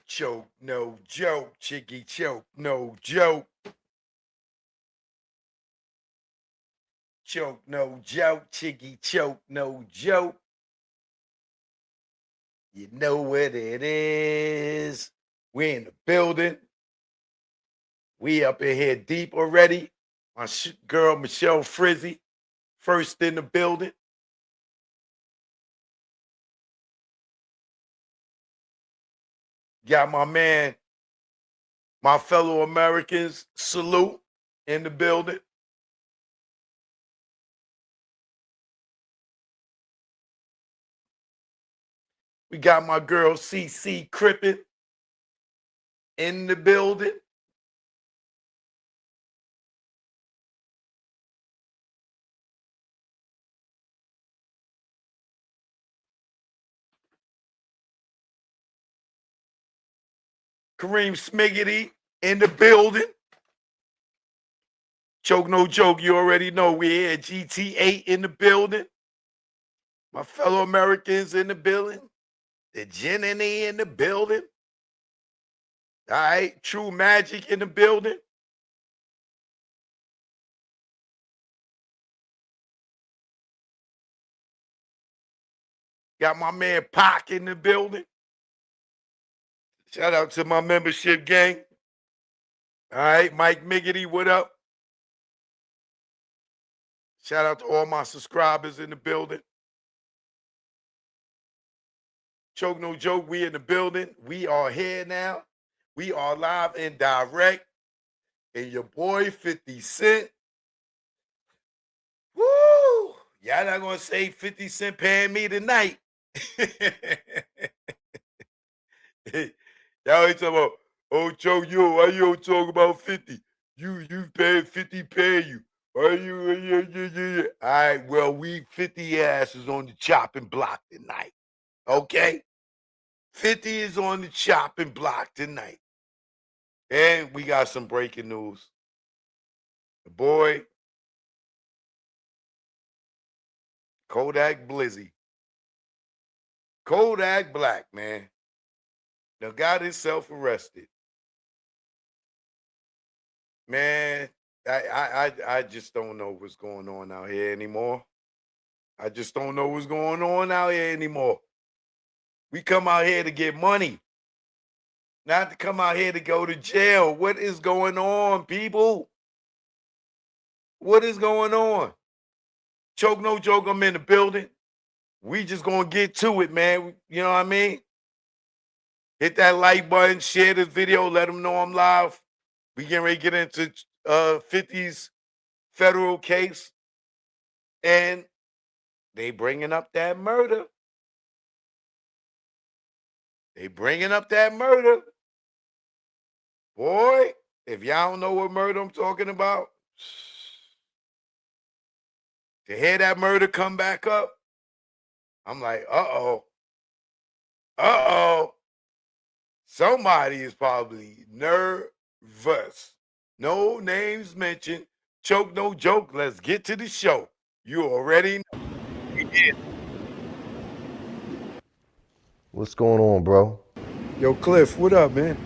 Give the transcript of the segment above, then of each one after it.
Choke, no joke. Chicky choke, no joke. Choke, no joke. Chicky choke, no joke. You know what it is. We in the building. We up in here deep already. My girl, Michelle Frizzy, first in the building. Got my man, my fellow Americans, salute in the building. We got my girl, CC Crippen, in the building. Kareem Smiggity in the building. Choke no joke, you already know we here at GT8 in the building. My fellow Americans in the building. The Jenny in the building. All right, True Magic in the building. Got my man Pac in the building. Shout out to my membership gang. All right, Mike Miggity, what up? Shout out to all my subscribers in the building. Choke no joke, we in the building. We are here now. We are live and direct. And your boy 50 Cent. Woo! Y'all not gonna say 50 Cent paying me tonight. Y'all ain't talking about, oh, Joe, why you don't talk about 50? You paying 50 pay you. Why you? All right, well, we 50 asses on the chopping block tonight. Okay? 50 is on the chopping block tonight. And we got some breaking news. The boy, Kodak Blizzy. Kodak Black, man. Now got himself arrested. Man, I just don't know what's going on out here anymore. I just don't know what's going on out here anymore. We come out here to get money, not to come out here to go to jail. What is going on, people? What is going on? Choke no joke, I'm in the building. We just gonna get to it, man. You know what I mean? Hit that like button, share this video, let them know I'm live. We getting ready to get into 50's federal case. And they bringing up that murder. They bringing up that murder. Boy, if y'all don't know what murder I'm talking about, to hear that murder come back up, I'm like, uh-oh. Uh-oh. Somebody is probably nervous. No names mentioned. Choke no joke. Let's get to the show. You already know. What's going on, bro? Yo, Cliff, what up, man?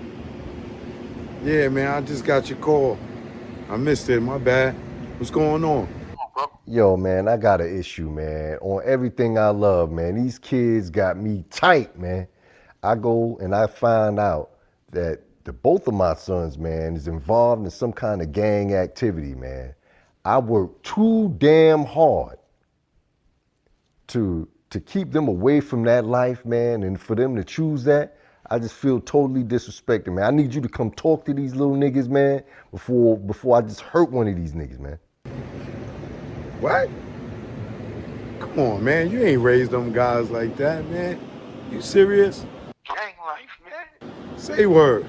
Yeah, man, I just got your call. I missed it. My bad. What's going on? Yo, man, I got an issue, man. On everything I love, man. These kids got me tight, man. I go and I find out that both of my sons, man, is involved in some kind of gang activity, man. I work too damn hard to keep them away from that life, man, and for them to choose that. I just feel totally disrespected, man. I need you to come talk to these little niggas, man, before I just hurt one of these niggas, man. What? Come on, man. You ain't raised them guys like that, man. You serious? Gang life, man. Say word.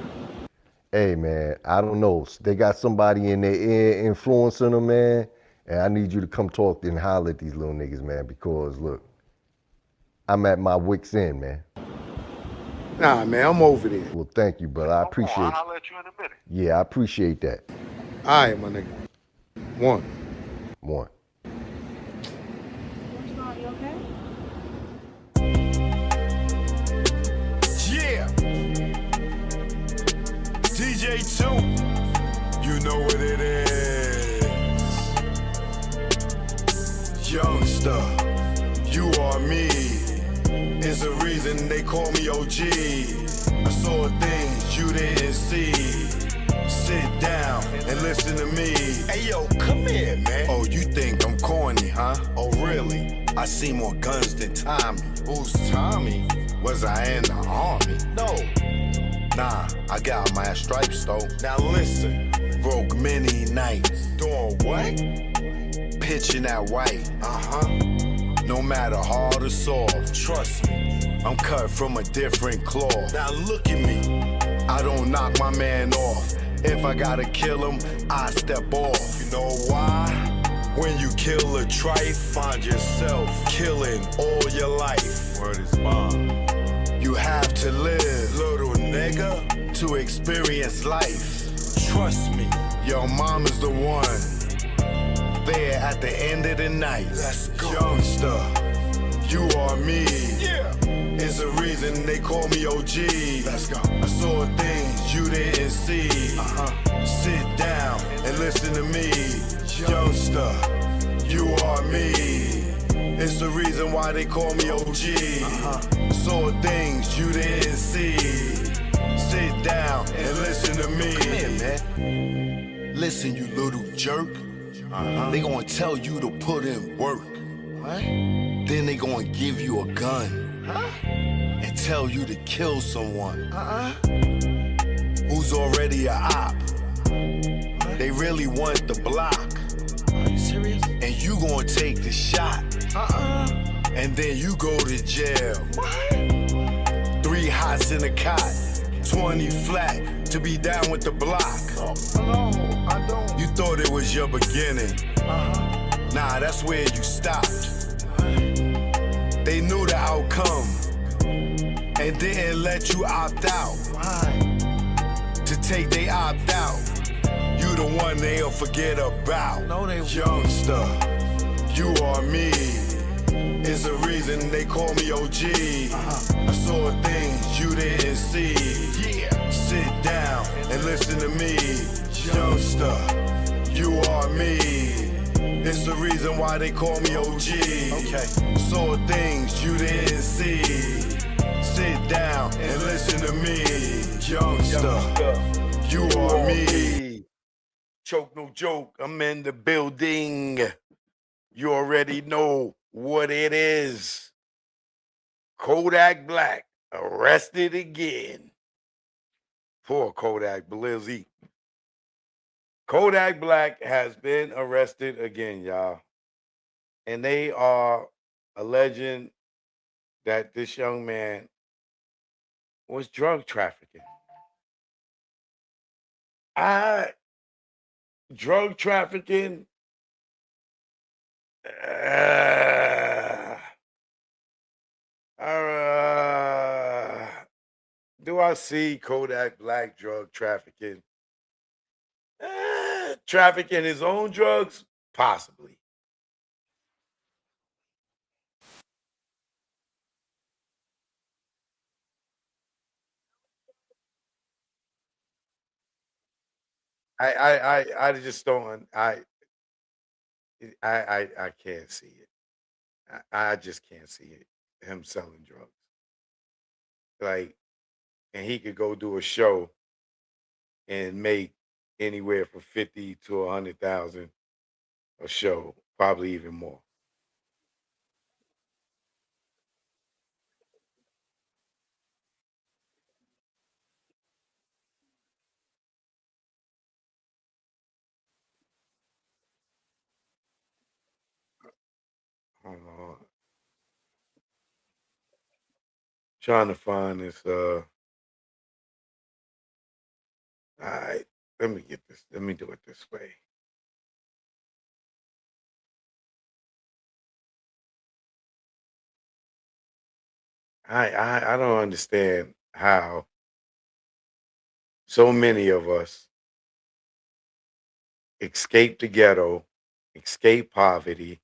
Hey, man, I don't know. They got somebody in their ear influencing them, man, and I need you to come talk and holler at these little niggas, man, because, look, I'm at my wit's end, man. Nah, man, I'm over there. Well, thank you, brother. I appreciate it. I'll let you in a minute. Yeah, I appreciate that. All right, my nigga. One. One. You okay? Yeah. DJ too. You know what it is. Youngster, you are me. It's a reason they call me OG. I saw things you didn't see. Sit down and listen to me. Hey yo, come here, man. Oh, you think I'm corny, huh? Oh, really? I see more guns than Tommy. Who's Tommy? Was I in the army? No. Nah, I got my stripes though. Now listen, broke many nights. Doing what? Pitching that white. No matter hard or soft, trust me, I'm cut from a different cloth. Now look at me, I don't knock my man off. If I gotta kill him, I step off. You know why? When you kill a trife, find yourself killing all your life. Word is bond. You have to live, little nigga, to experience life. Trust me, your mama's the one there at the end of the night. Let's go. Youngster, you are me. Yeah. It's a reason they call me OG. Let's go. I saw things you didn't see. Sit down and listen to me. Youngster, you are me. It's the reason why they call me OG. Saw things you didn't see. Sit down and listen to me. Come here, man. Listen, you little jerk. They gonna tell you to put in work. What? Then they gonna give you a gun. And tell you to kill someone. Who's already a op. They really want the block. Are you serious? And you gonna take the shot. And then you go to jail. What? 3 hots in a cot. 20 flat to be down with the block. No, I don't. You thought it was your beginning. Nah, that's where you stopped. They knew the outcome and didn't let you opt out. Why? To take they opt out. You the one they'll forget about. No, they won't. Youngster, you are me. It's a reason they call me OG. I saw things you didn't see. Yeah. Sit down and listen to me. Youngster, you are me. It's the reason why they call me OG. Okay. Saw things you didn't see. Sit down and listen to me. Youngster, you are me. Choke no joke, I'm in the building. You already know what it is. Kodak Black arrested again. Poor Kodak Blizzy. Kodak Black has been arrested again, y'all. And they are alleging that this young man was drug trafficking. Drug trafficking. Do I see Kodak Black drug trafficking? Trafficking his own drugs? Possibly. I just don't. I can't see it. I just can't see it. Him selling drugs, like, and he could go do a show and make anywhere from 50 to 100,000 a show, probably even more. Hold on. Trying to find this. All right. Let me get this. Let me do it this way. I don't understand how so many of us escape the ghetto, escape poverty,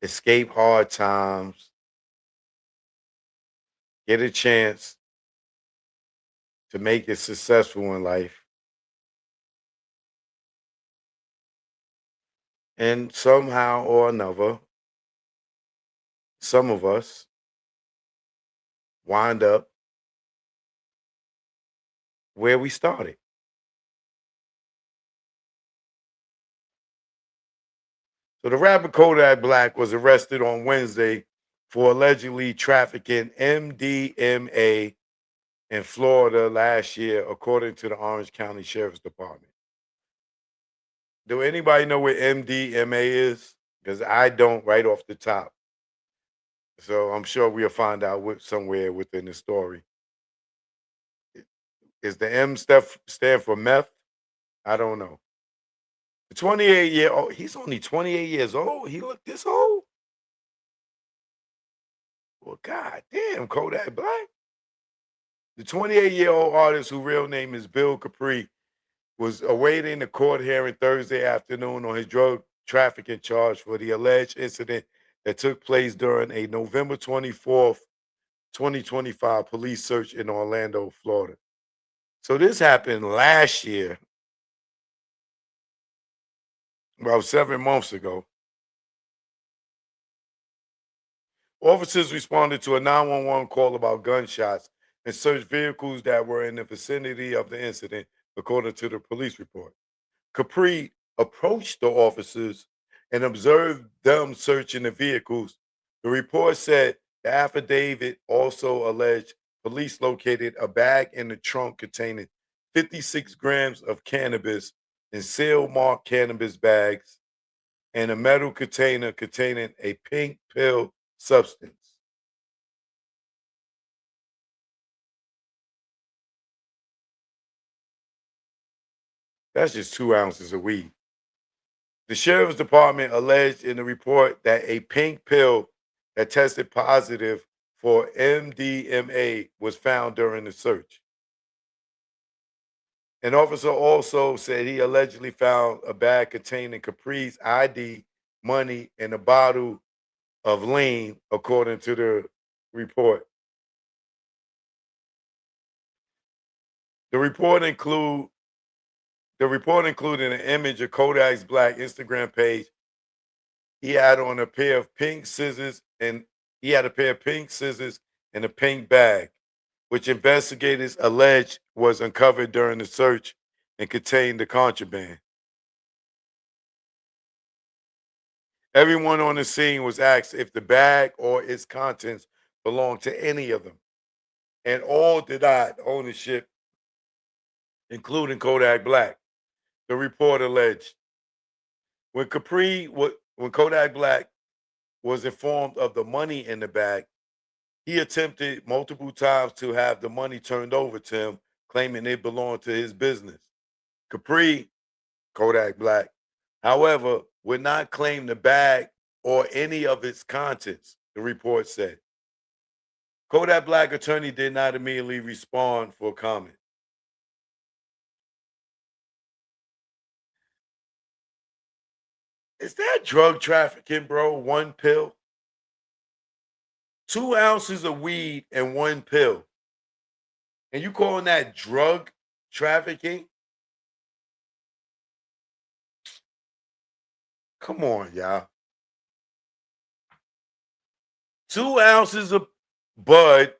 escape hard times, get a chance to make it successful in life. And somehow or another, some of us wind up where we started. So the rapper Kodak Black was arrested on Wednesday for allegedly trafficking MDMA in Florida last year, according to the Orange County Sheriff's Department. Do anybody know what MDMA is? Because I don't right off the top. So I'm sure we'll find out somewhere within the story. Is the M stuff stand for meth? I don't know. The 28-year-old, he's only 28 years old. He looked this old. Well, god damn, Kodak Black. The 28-year-old artist, whose real name is Bill Capri, was awaiting a court hearing Thursday afternoon on his drug trafficking charge for the alleged incident that took place during a November 24th, 2025 police search in Orlando, Florida. So this happened last year, about 7 months ago. Officers responded to a 911 call about gunshots and searched vehicles that were in the vicinity of the incident, according to the police report. Capri approached the officers and observed them searching the vehicles. The report said the affidavit also alleged police located a bag in the trunk containing 56 grams of cannabis in seal marked cannabis bags and a metal container containing a pink pill substance. That's just 2 ounces of weed. The sheriff's department alleged in the report that a pink pill that tested positive for MDMA was found during the search. An officer also said he allegedly found a bag containing Capri's ID, money, and a bottle of lean, according to the report. The report include the report included an image of Kodak's Black Instagram page. He had on a pair of pink scissors and he had a pair of pink scissors and a pink bag, which investigators allege was uncovered during the search and contained the contraband. Everyone on the scene was asked if the bag or its contents belonged to any of them, and all denied ownership, including Kodak Black. The report alleged when Kodak Black was informed of the money in the bag, he attempted multiple times to have the money turned over to him, claiming it belonged to his business. Capri, Kodak Black, however, would not claim the bag or any of its contents, the report said. Kodak Black attorney did not immediately respond for comment. Is that drug trafficking, bro? One pill? 2 ounces of weed and one pill. And you calling that drug trafficking? Come on, y'all. 2 ounces of bud,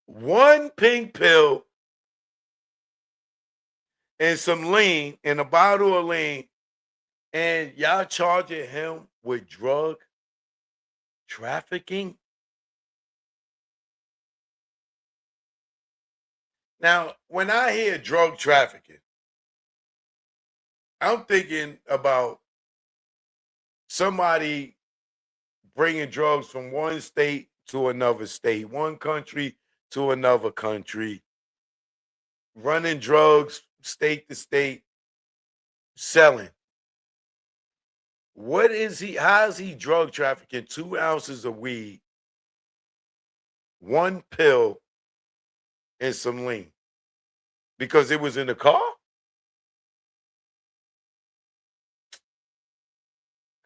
one pink pill, and some lean, and a bottle of lean, and y'all charging him with drug trafficking? Now, when I hear drug trafficking, I'm thinking about somebody bringing drugs from one state to another state, one country to another country, running drugs state to state, selling. What is he? How is he drug trafficking 2 ounces of weed, one pill, and some lean? Because it was in the car?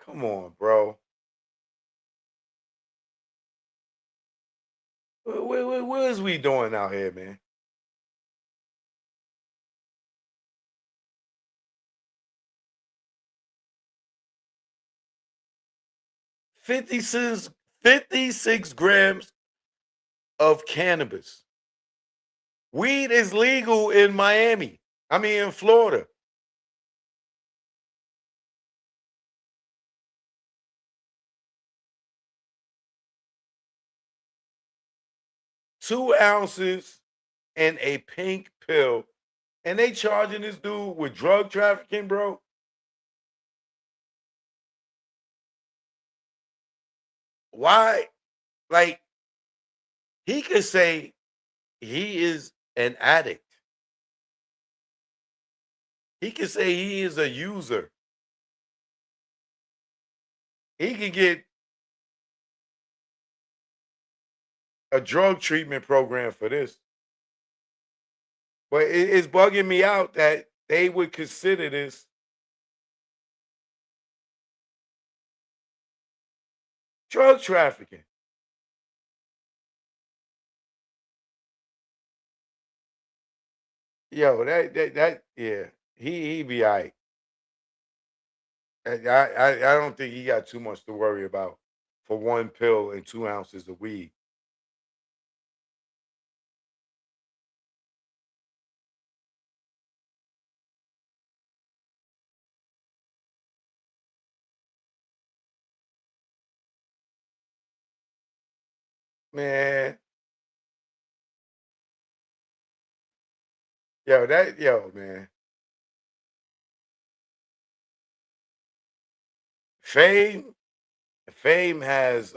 Come on, bro. What is we doing out here, man? 56 grams of cannabis. Weed is legal in Miami. I mean, in Florida. Two ounces and a pink pill. And they charging this dude with drug trafficking, bro. Why? Like, he could say he is an addict. He could say he is a user. He could get a drug treatment program for this. But it's bugging me out that they would consider this drug trafficking. Yo, that yeah, he be all right. I don't think he got too much to worry about for one pill and 2 ounces of weed. Man, man. Fame, Fame has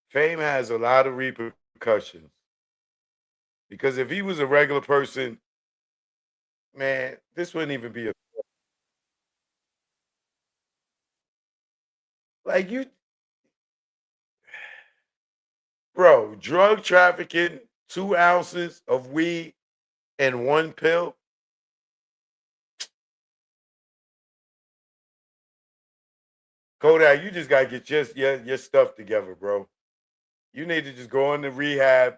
Fame has a lot of repercussions because if he was a regular person, man, this wouldn't even be a like you, bro. Drug trafficking, 2 ounces of weed and one pill. Kodak, you just gotta get your stuff together, bro. You need to just go into rehab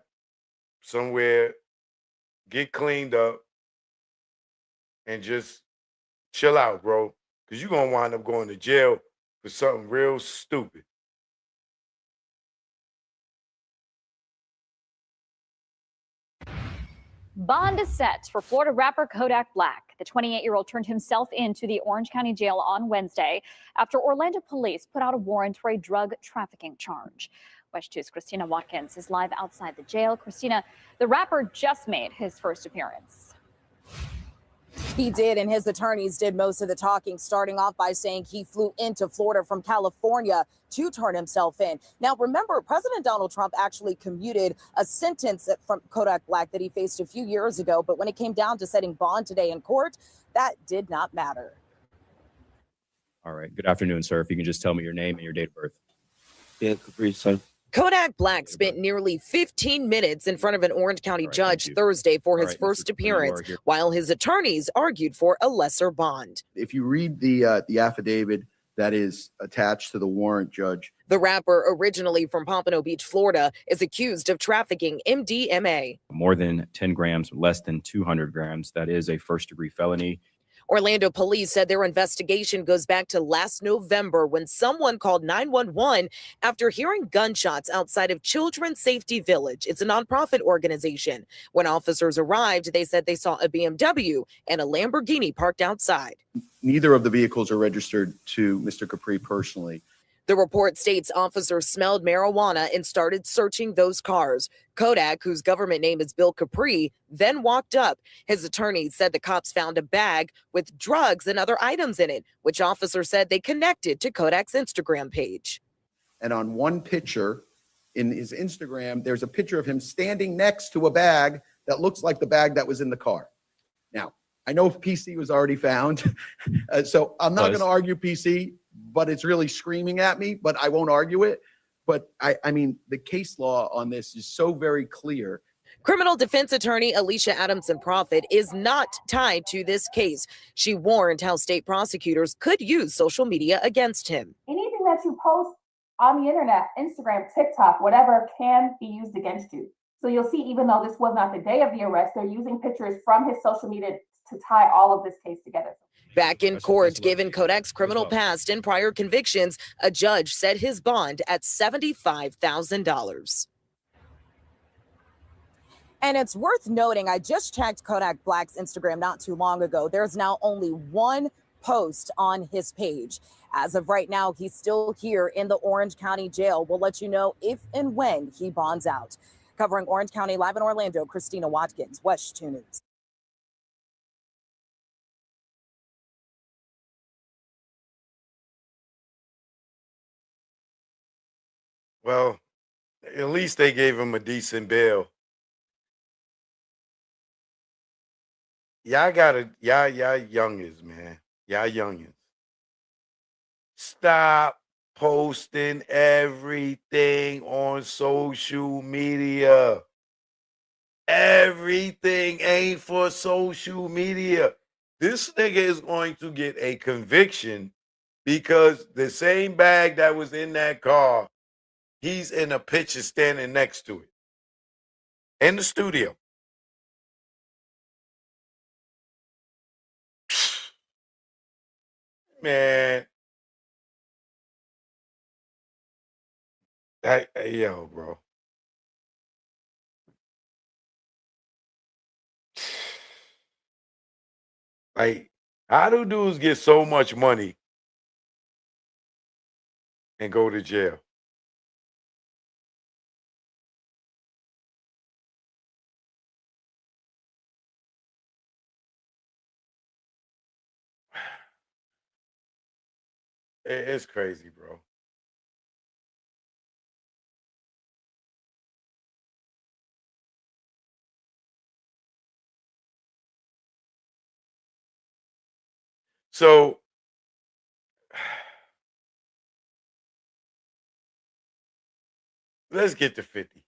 somewhere, get cleaned up, and just chill out, bro. Because you're gonna wind up going to jail for something real stupid. Bond is set for Florida rapper Kodak Black. The 28-year-old turned himself into the Orange County Jail on Wednesday after Orlando police put out a warrant for a drug trafficking charge. West 2's Christina Watkins is live outside the jail. Christina, the rapper just made his first appearance. He did, and his attorneys did most of the talking, starting off by saying he flew into Florida from California to turn himself in. Now, remember, President Donald Trump actually commuted a sentence from Kodak Black that he faced a few years ago. But when it came down to setting bond today in court, that did not matter. All right. Good afternoon, sir. If you can just tell me your name and your date of birth. Yeah, Capri Sun. Kodak Black spent nearly 15 minutes in front of an Orange County judge Thursday for his first appearance, while his attorneys argued for a lesser bond. If you read the affidavit that is attached to the warrant, Judge. The rapper, originally from Pompano Beach, Florida, is accused of trafficking MDMA. More than 10 grams, less than 200 grams. That is a first-degree felony. Orlando police said their investigation goes back to last November when someone called 911 after hearing gunshots outside of Children's Safety Village. It's a nonprofit organization. When officers arrived, they said they saw a BMW and a Lamborghini parked outside. Neither of the vehicles are registered to Mr. Capri personally. The report states officers smelled marijuana and started searching those cars. Kodak, whose government name is Bill Capri, then walked up. His attorney said the cops found a bag with drugs and other items in it, which officers said they connected to Kodak's Instagram page. And on one picture in his Instagram, there's a picture of him standing next to a bag that looks like the bag that was in the car. Now, I know PC was already found, so I'm not going to argue PC, but it's really screaming at me, but I won't argue it. But I mean, the case law on this is so very clear. Criminal defense attorney Alicia Adamson-Profit is not tied to this case. She warned how state prosecutors could use social media against him. Anything that you post on the internet, Instagram, TikTok, whatever, can be used against you. So you'll see, even though this was not the day of the arrest, they're using pictures from his social media to tie all of this case together. Back in That's court, lovely. given Kodak's criminal lovely. past and prior convictions, a judge set his bond at $75,000. And it's worth noting, I just checked Kodak Black's Instagram not too long ago. There's now only one post on his page. As of right now, he's still here in the Orange County Jail. We'll let you know if and when he bonds out. Covering Orange County live in Orlando, Christina Watkins, WESH 2 News. Well, at least they gave him a decent bail. Y'all gotta, y'all youngins, man. Y'all youngins. Stop posting everything on social media. Everything ain't for social media. This nigga is going to get a conviction because the same bag that was in that car, he's in a picture standing next to it in the studio. Man, yo, bro. Like, how do dudes get so much money and go to jail? It's crazy, bro. So let's get to 50.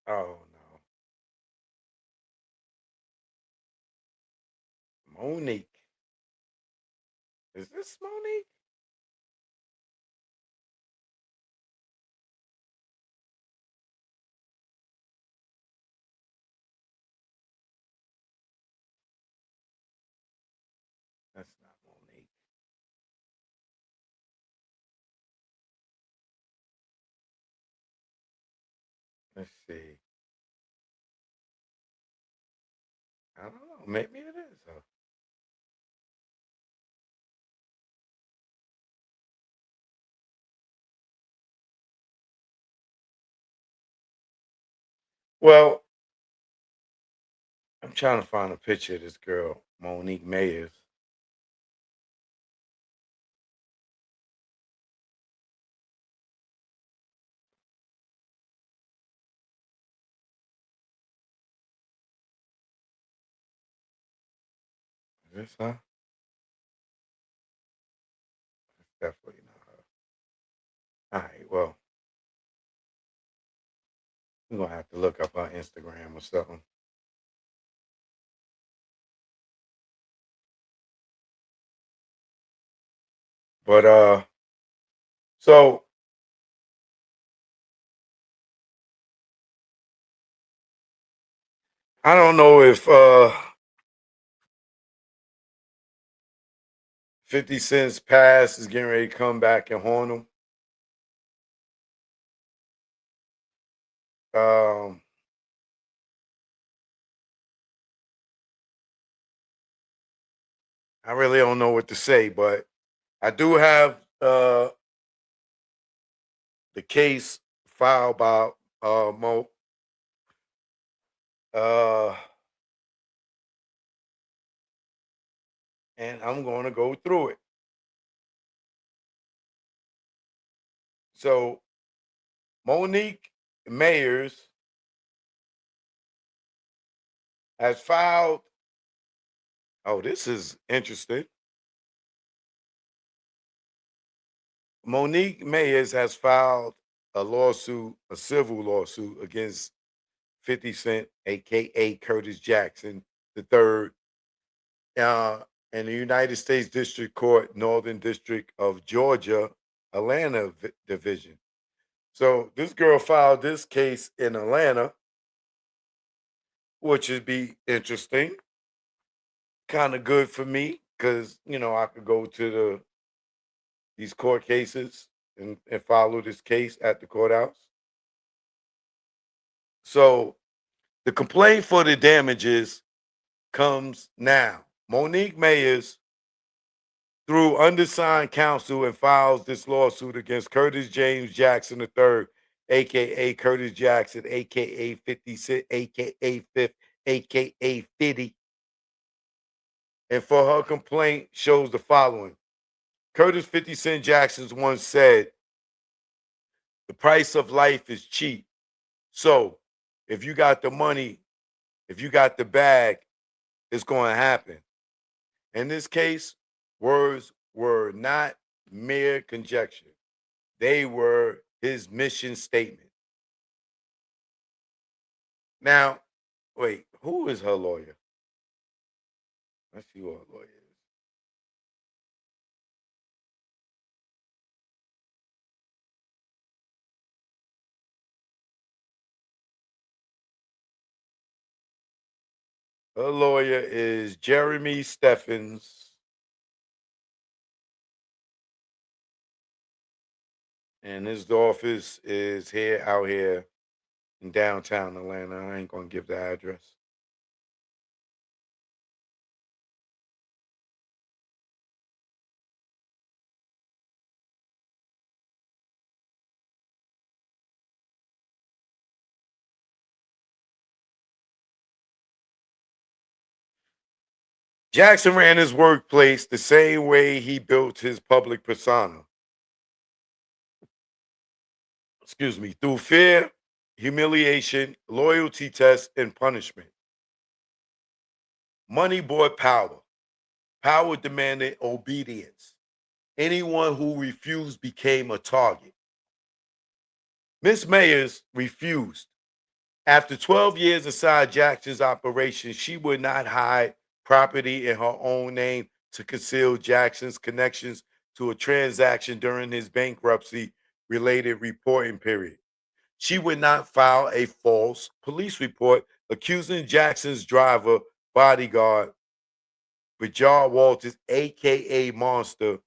Oh no. Monique. Is this Monique? That's not Monique. Let's see. I don't know. Maybe it is. Well, I'm trying to find a picture of this girl, Monique Mayers. Is this her? It's definitely not her. All right, well, we're gonna have to look up her Instagram or something. But so I don't know if 50 Cent's past is getting ready to come back and haunt him. Um, I really don't know what to say, but I do have the case filed by Mo. Uh, and I'm going to go through it. So Monique Mayers has filed. Oh, this is interesting. Monique Mayers has filed a lawsuit, a civil lawsuit against 50 Cent, aka Curtis Jackson III, uh, in the United States District Court, Northern District of Georgia, Atlanta Division. So this girl filed this case in Atlanta, which would be interesting, kind of good for me, because I could go to these court cases and follow this case at the courthouse. So the complaint for the damages comes now. Monique Mayers, through undersigned counsel, and files this lawsuit against Curtis James Jackson III, aka Curtis Jackson, aka 50 Cent, aka Fifth, aka 50. And for her complaint shows the following. Curtis 50 Cent Jackson once said, "The price of life is cheap. So if you got the money, if you got the bag, it's going to happen." In this case, words were not mere conjecture. They were his mission statement. Now, wait, who is her lawyer? Let's see who her lawyer is. Her lawyer is Jeremy Steffens. And his office is out here in downtown Atlanta. I ain't gonna give the address. Jackson ran his workplace the same way he built his public persona. Excuse me, through fear, humiliation, loyalty tests, and punishment. Money bought power. Power demanded obedience. Anyone who refused became a target. Miss Mayers refused. After 12 years inside Jackson's operation, she would not hide property in her own name to conceal Jackson's connections to a transaction during his bankruptcy related reporting period. She would not file a false police report accusing Jackson's driver, bodyguard, Bajar Walters, aka Monster,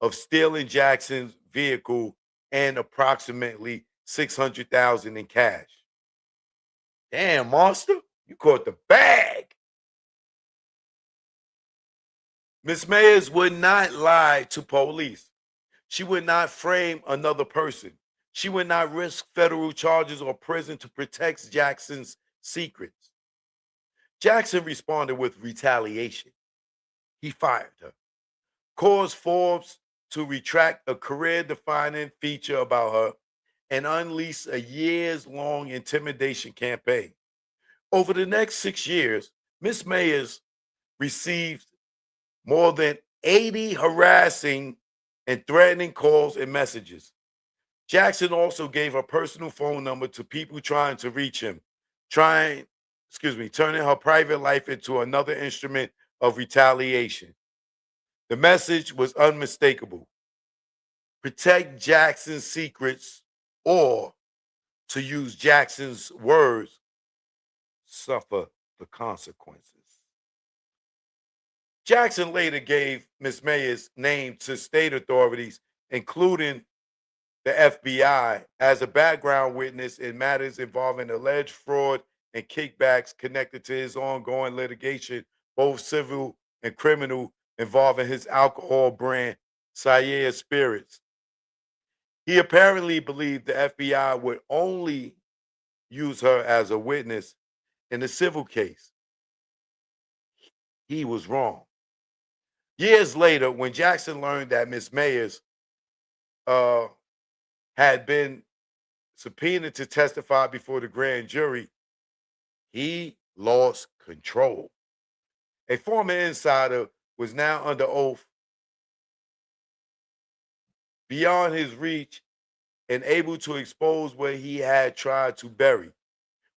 of stealing Jackson's vehicle and approximately $600,000 in cash. Damn, Monster, you caught the bag. Miss Mayers would not lie to police. She would not frame another person. She would not risk federal charges or prison to protect Jackson's secrets. Jackson responded with retaliation. He fired her, caused Forbes to retract a career-defining feature about her, and unleashed a years-long intimidation campaign. Over the next 6 years, Miss Mayers received more than 80 harassing and threatening calls and messages. Jackson also gave her personal phone number to people trying to reach him, turning her private life into another instrument of retaliation. The message was unmistakable. Protect Jackson's secrets, or, to use Jackson's words, suffer the consequences. Jackson later gave Miss Mayer's name to state authorities, including the FBI, as a background witness in matters involving alleged fraud and kickbacks connected to his ongoing litigation, both civil and criminal, involving his alcohol brand, Sierra Spirits. He apparently believed the FBI would only use her as a witness in the civil case. He was wrong. Years later, when Jackson learned that Miss Mayers uh, had been subpoenaed to testify before the grand jury, he lost control. A former insider was now under oath beyond his reach and able to expose what he had tried to bury.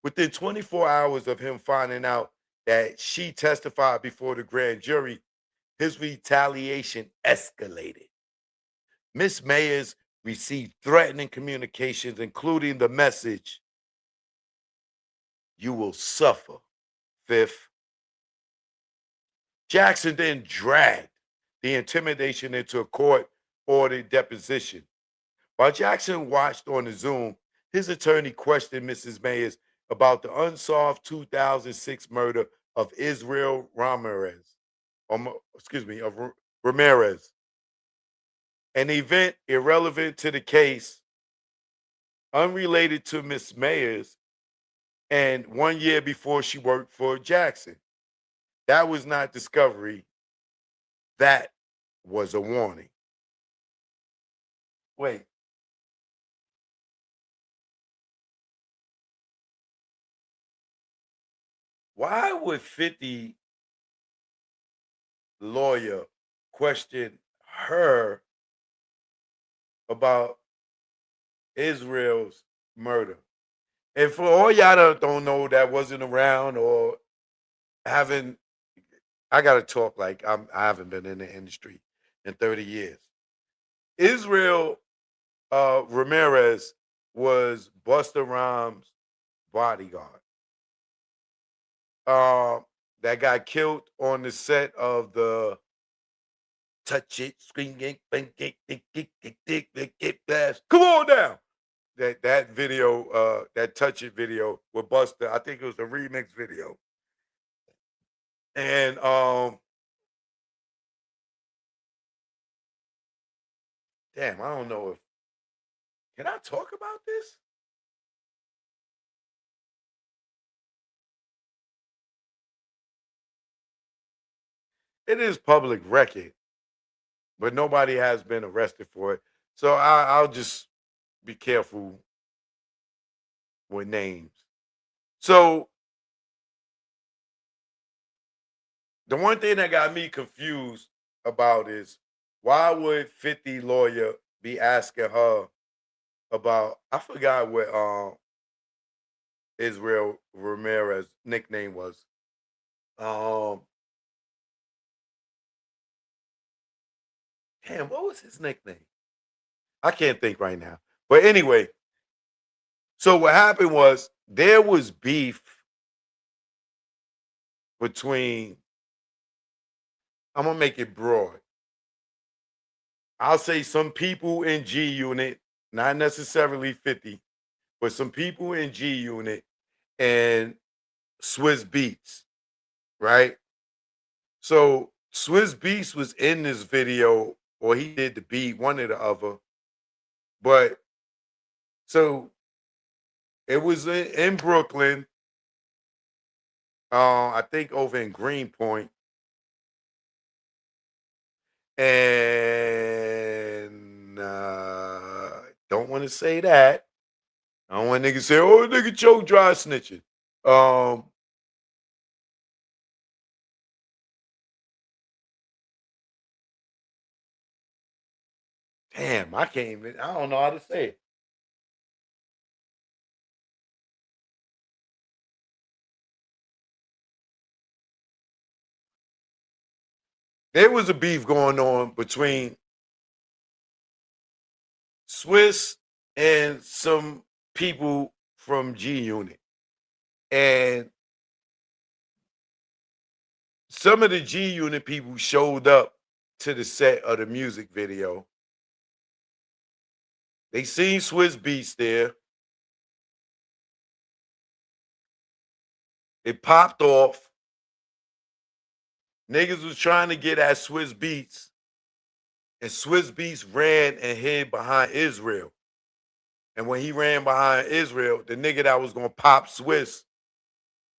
Within 24 hours of him finding out that she testified before the grand jury, his retaliation escalated. Miss Mayers received threatening communications, including the message, "You will suffer, Fifth." Jackson then dragged the intimidation into a court-ordered deposition. While Jackson watched on the Zoom, his attorney questioned Mrs. Mayers about the unsolved 2006 murder of Israel Ramirez, of Ramirez, an event irrelevant to the case, unrelated to Miss Mayers, and 1 year before she worked for Jackson. That was not discovery. That was a warning. Wait. Why would 50 lawyer question her about Israel's murder? And for all y'all that don't know, that wasn't around or haven't, I gotta talk like I haven't been in the industry in 30 years. Israel Ramirez was Busta Rhymes' bodyguard. That got killed on the set of the Touch It, Scream It, Come On Down. That video, that Touch It video with Busta. I think it was a remix video. And damn, I don't know if can I talk about this? It is public record, but nobody has been arrested for it. So I'll just be careful with names. So the one thing that got me confused about is why would 50 lawyer be asking her about, I forgot what Israel Ramirez nickname was. Damn, what was his nickname? I can't think right now. But anyway, so what happened was there was beef between, I'm gonna make it broad. I'll say some people in G Unit, not necessarily 50, but some people in G Unit and Swiss Beats, right? So Swiss Beats was in this video, or he did the beat, one or the other. But so it was in Brooklyn, I think over in Greenpoint. And don't want to say that. I don't want niggas say, "Oh, nigga choke dry snitching." Damn, I can't even. I don't know how to say it. There was a beef going on between Swiss and some people from G Unit, and some of the G Unit people showed up to the set of the music video. They seen Swiss Beats there. It popped off. Niggas was trying to get at Swiss Beats, and Swiss Beats ran and hid behind Israel. And when he ran behind Israel, the nigga that was gonna pop Swiss,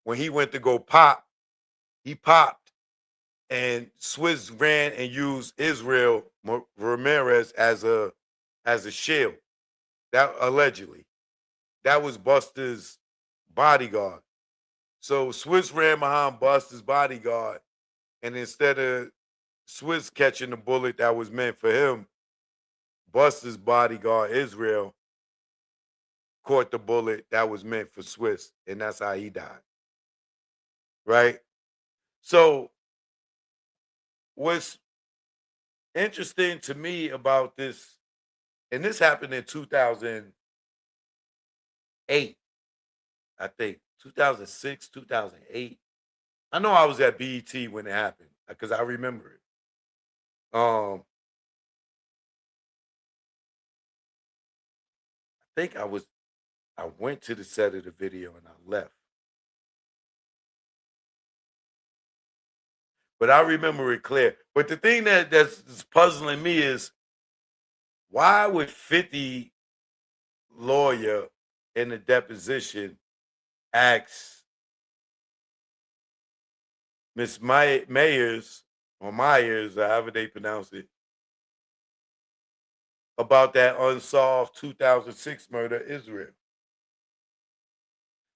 when he went to go pop, he popped, and Swiss ran and used Israel Ramirez as a shield. That allegedly, that was Buster's bodyguard. So Swiss ran behind Buster's bodyguard, and instead of Swiss catching the bullet that was meant for him, Buster's bodyguard, Israel, caught the bullet that was meant for Swiss, and that's how he died. Right? So, what's interesting to me about this, and this happened in 2008, I think, 2006, 2008. I know I was at BET when it happened because I remember it. I think I went to the set of the video and I left. But I remember it clear. But the thing that's puzzling me is why would 50 lawyer in the deposition ask Miss Myers or Myers, or however they pronounce it, about that unsolved 2006 murder of Israel?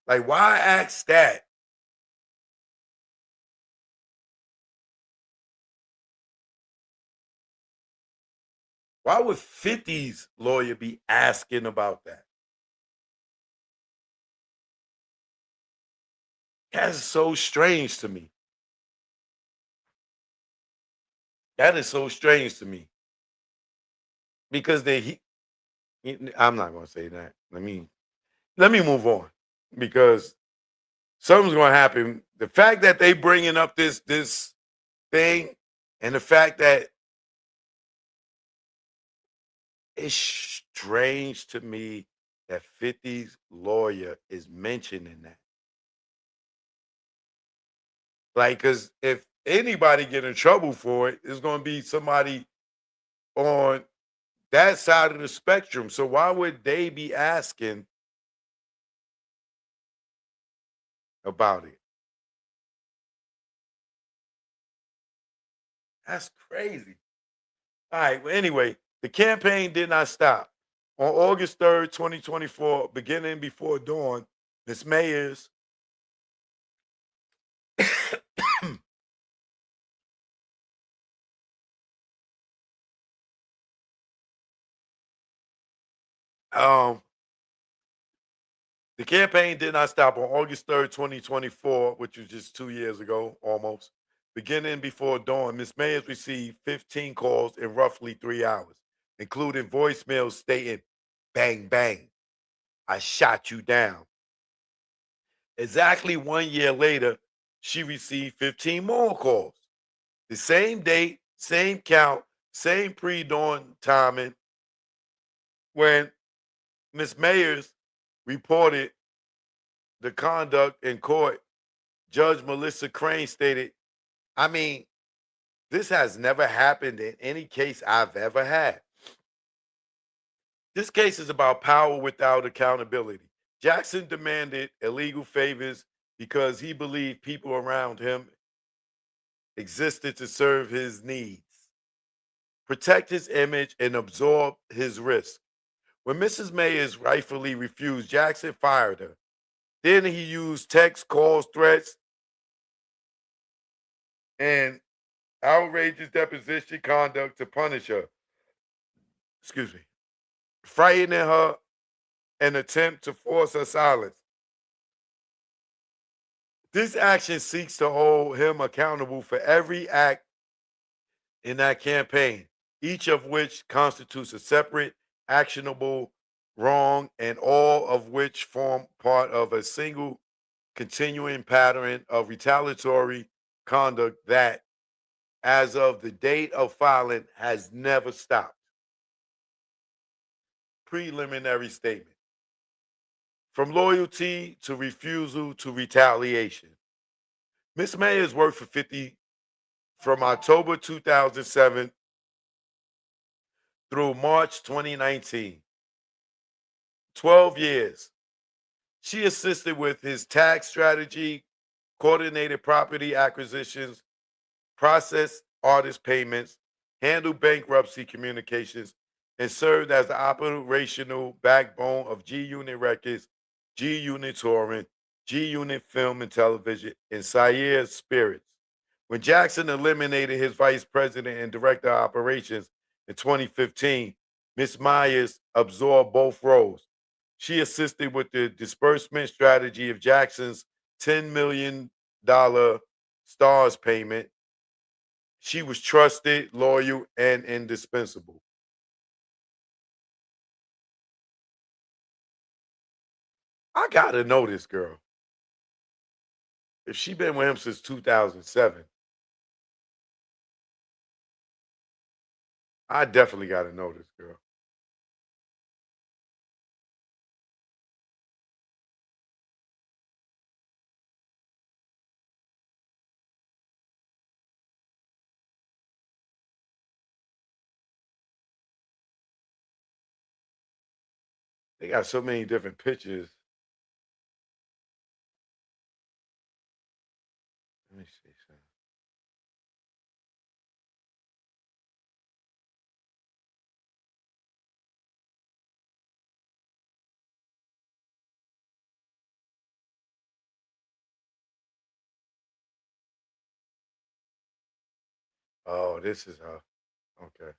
Like, why ask that? Why would 50's lawyer be asking about that? That's so strange to me. That is so strange to me. Because I'm not gonna say that. Let me move on. Because something's gonna happen. The fact that they bringing up this thing, and the fact that it's strange to me that 50's lawyer is mentioning that. Like, because if anybody get in trouble for it, it's going to be somebody on that side of the spectrum. So why would they be asking about it? That's crazy. All right. Well, anyway, the campaign did not stop. On August 3rd, 2024, beginning before dawn, Ms. Mayers the campaign did not stop on August 3rd, 2024, which was just 2 years ago, almost. Beginning before dawn, Ms. Mayers received 15 calls in roughly 3 hours, including voicemails stating, "Bang, bang, I shot you down." Exactly 1 year later, she received 15 more calls. The same date, same count, same pre-dawn timing. When Ms. Mayers reported the conduct in court, Judge Melissa Crane stated, "I mean, this has never happened in any case I've ever had. This case is about power without accountability. Jackson demanded illegal favors because he believed people around him existed to serve his needs, protect his image, and absorb his risk. When Mrs. Mayers rightfully refused, Jackson fired her. Then he used text, calls, threats, and outrageous deposition conduct to punish her. Excuse me. Frightening her and attempt to force her silence. This action seeks to hold him accountable for every act in that campaign, each of which constitutes a separate, actionable wrong, and all of which form part of a single continuing pattern of retaliatory conduct that, as of the date of filing, has never stopped." Preliminary statement. From loyalty to refusal to retaliation. Miss Mayers worked for 50 from October 2007 through March 2019. 12 years. She assisted with his tax strategy, coordinated property acquisitions, processed artist payments, handled bankruptcy communications, and served as the operational backbone of G Unit Records, G Unit Touring, G Unit Film and Television, and Sierra Spirits. When Jackson eliminated his vice president and director of operations in 2015, Miss Myers absorbed both roles. She assisted with the disbursement strategy of Jackson's $10 million stars payment. She was trusted, loyal, and indispensable. I gotta know this girl. If she been with him since 2007, I definitely gotta know this girl. They got so many different pictures. Let me see something. Oh, this is her. Okay.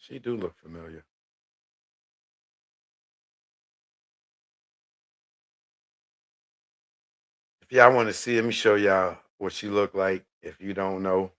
She do look familiar. If y'all want to see, let me show y'all what she looked like if you don't know.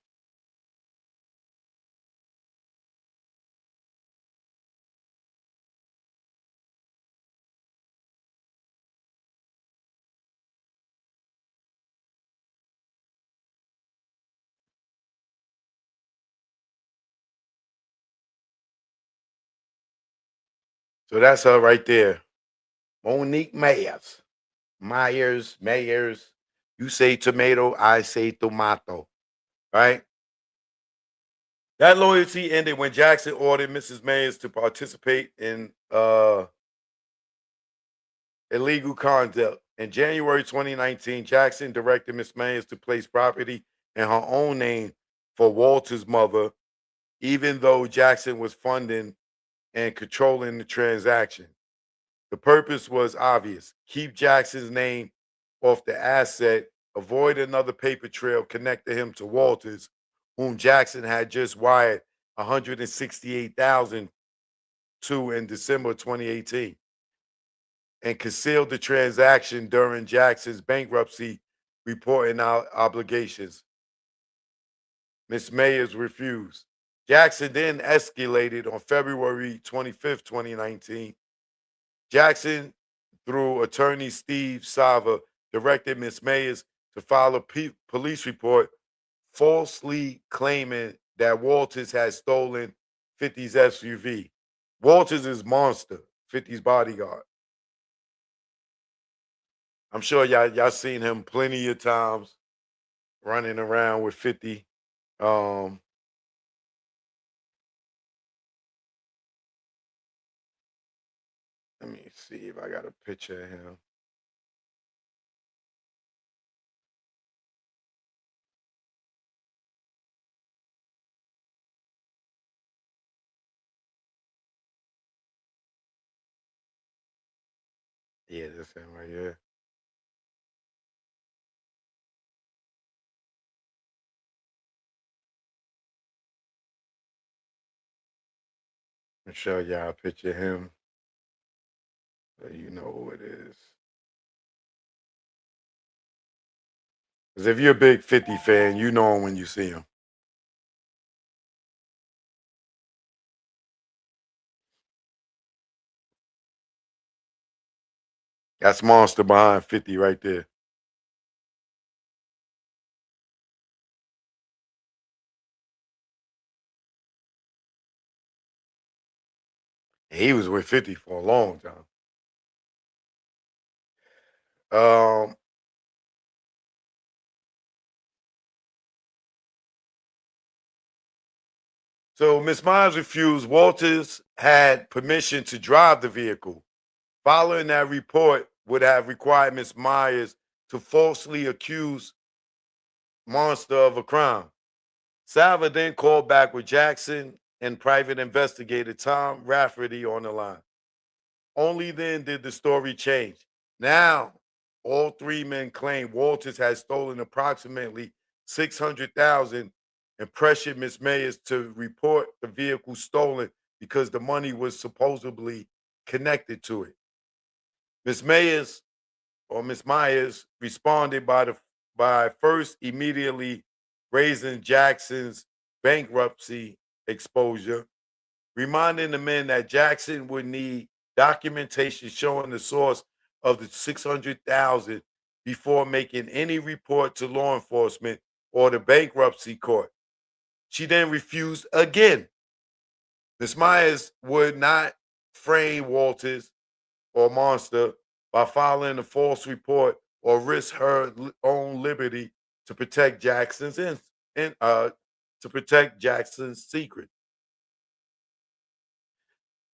So that's her right there. Monique Myers. Myers. You say tomato, I say tomato. Right? That loyalty ended when Jackson ordered Mrs. Myers to participate in illegal conduct. In January 2019, Jackson directed Miss Myers to place property in her own name for Walter's mother, even though Jackson was funding and controlling the transaction. The purpose was obvious: keep Jackson's name off the asset, avoid another paper trail connecting him to Walters, whom Jackson had just wired 168,000 to in December 2018, and concealed the transaction during Jackson's bankruptcy reporting obligations. Ms. Mayers refused. Jackson then escalated on February 25th, 2019. Jackson, through attorney Steve Sava, directed Ms. Mayers to file a police report falsely claiming that Walters had stolen 50's SUV. Walters is Monster, 50's bodyguard. I'm sure y'all seen him plenty of times running around with 50. Um, Let me see if I got a picture of him. Yeah, this him right here. I'm show y'all a picture of him so you know who it is. Because if you're a big 50 fan, you know him when you see him. That's Monster behind 50 right there. He was with 50 for a long time. Um, so Miss Myers refused. Walters had permission to drive the vehicle. Following that report would have required Miss Myers to falsely accuse Monster of a crime. Salva then called back with Jackson and private investigator Tom Rafferty on the line. Only then did the story change. Now, all three men claim Walters had stolen approximately $600,000 and pressured Miss Mayers to report the vehicle stolen because the money was supposedly connected to it. Miss Mayers or Miss Myers responded by first immediately raising Jackson's bankruptcy exposure, reminding the men that Jackson would need documentation showing the source of the 600,000 before making any report to law enforcement or the bankruptcy court. She then refused again. Ms. Myers would not frame Walters or Monster by filing a false report or risk her own liberty to protect Jackson's secret.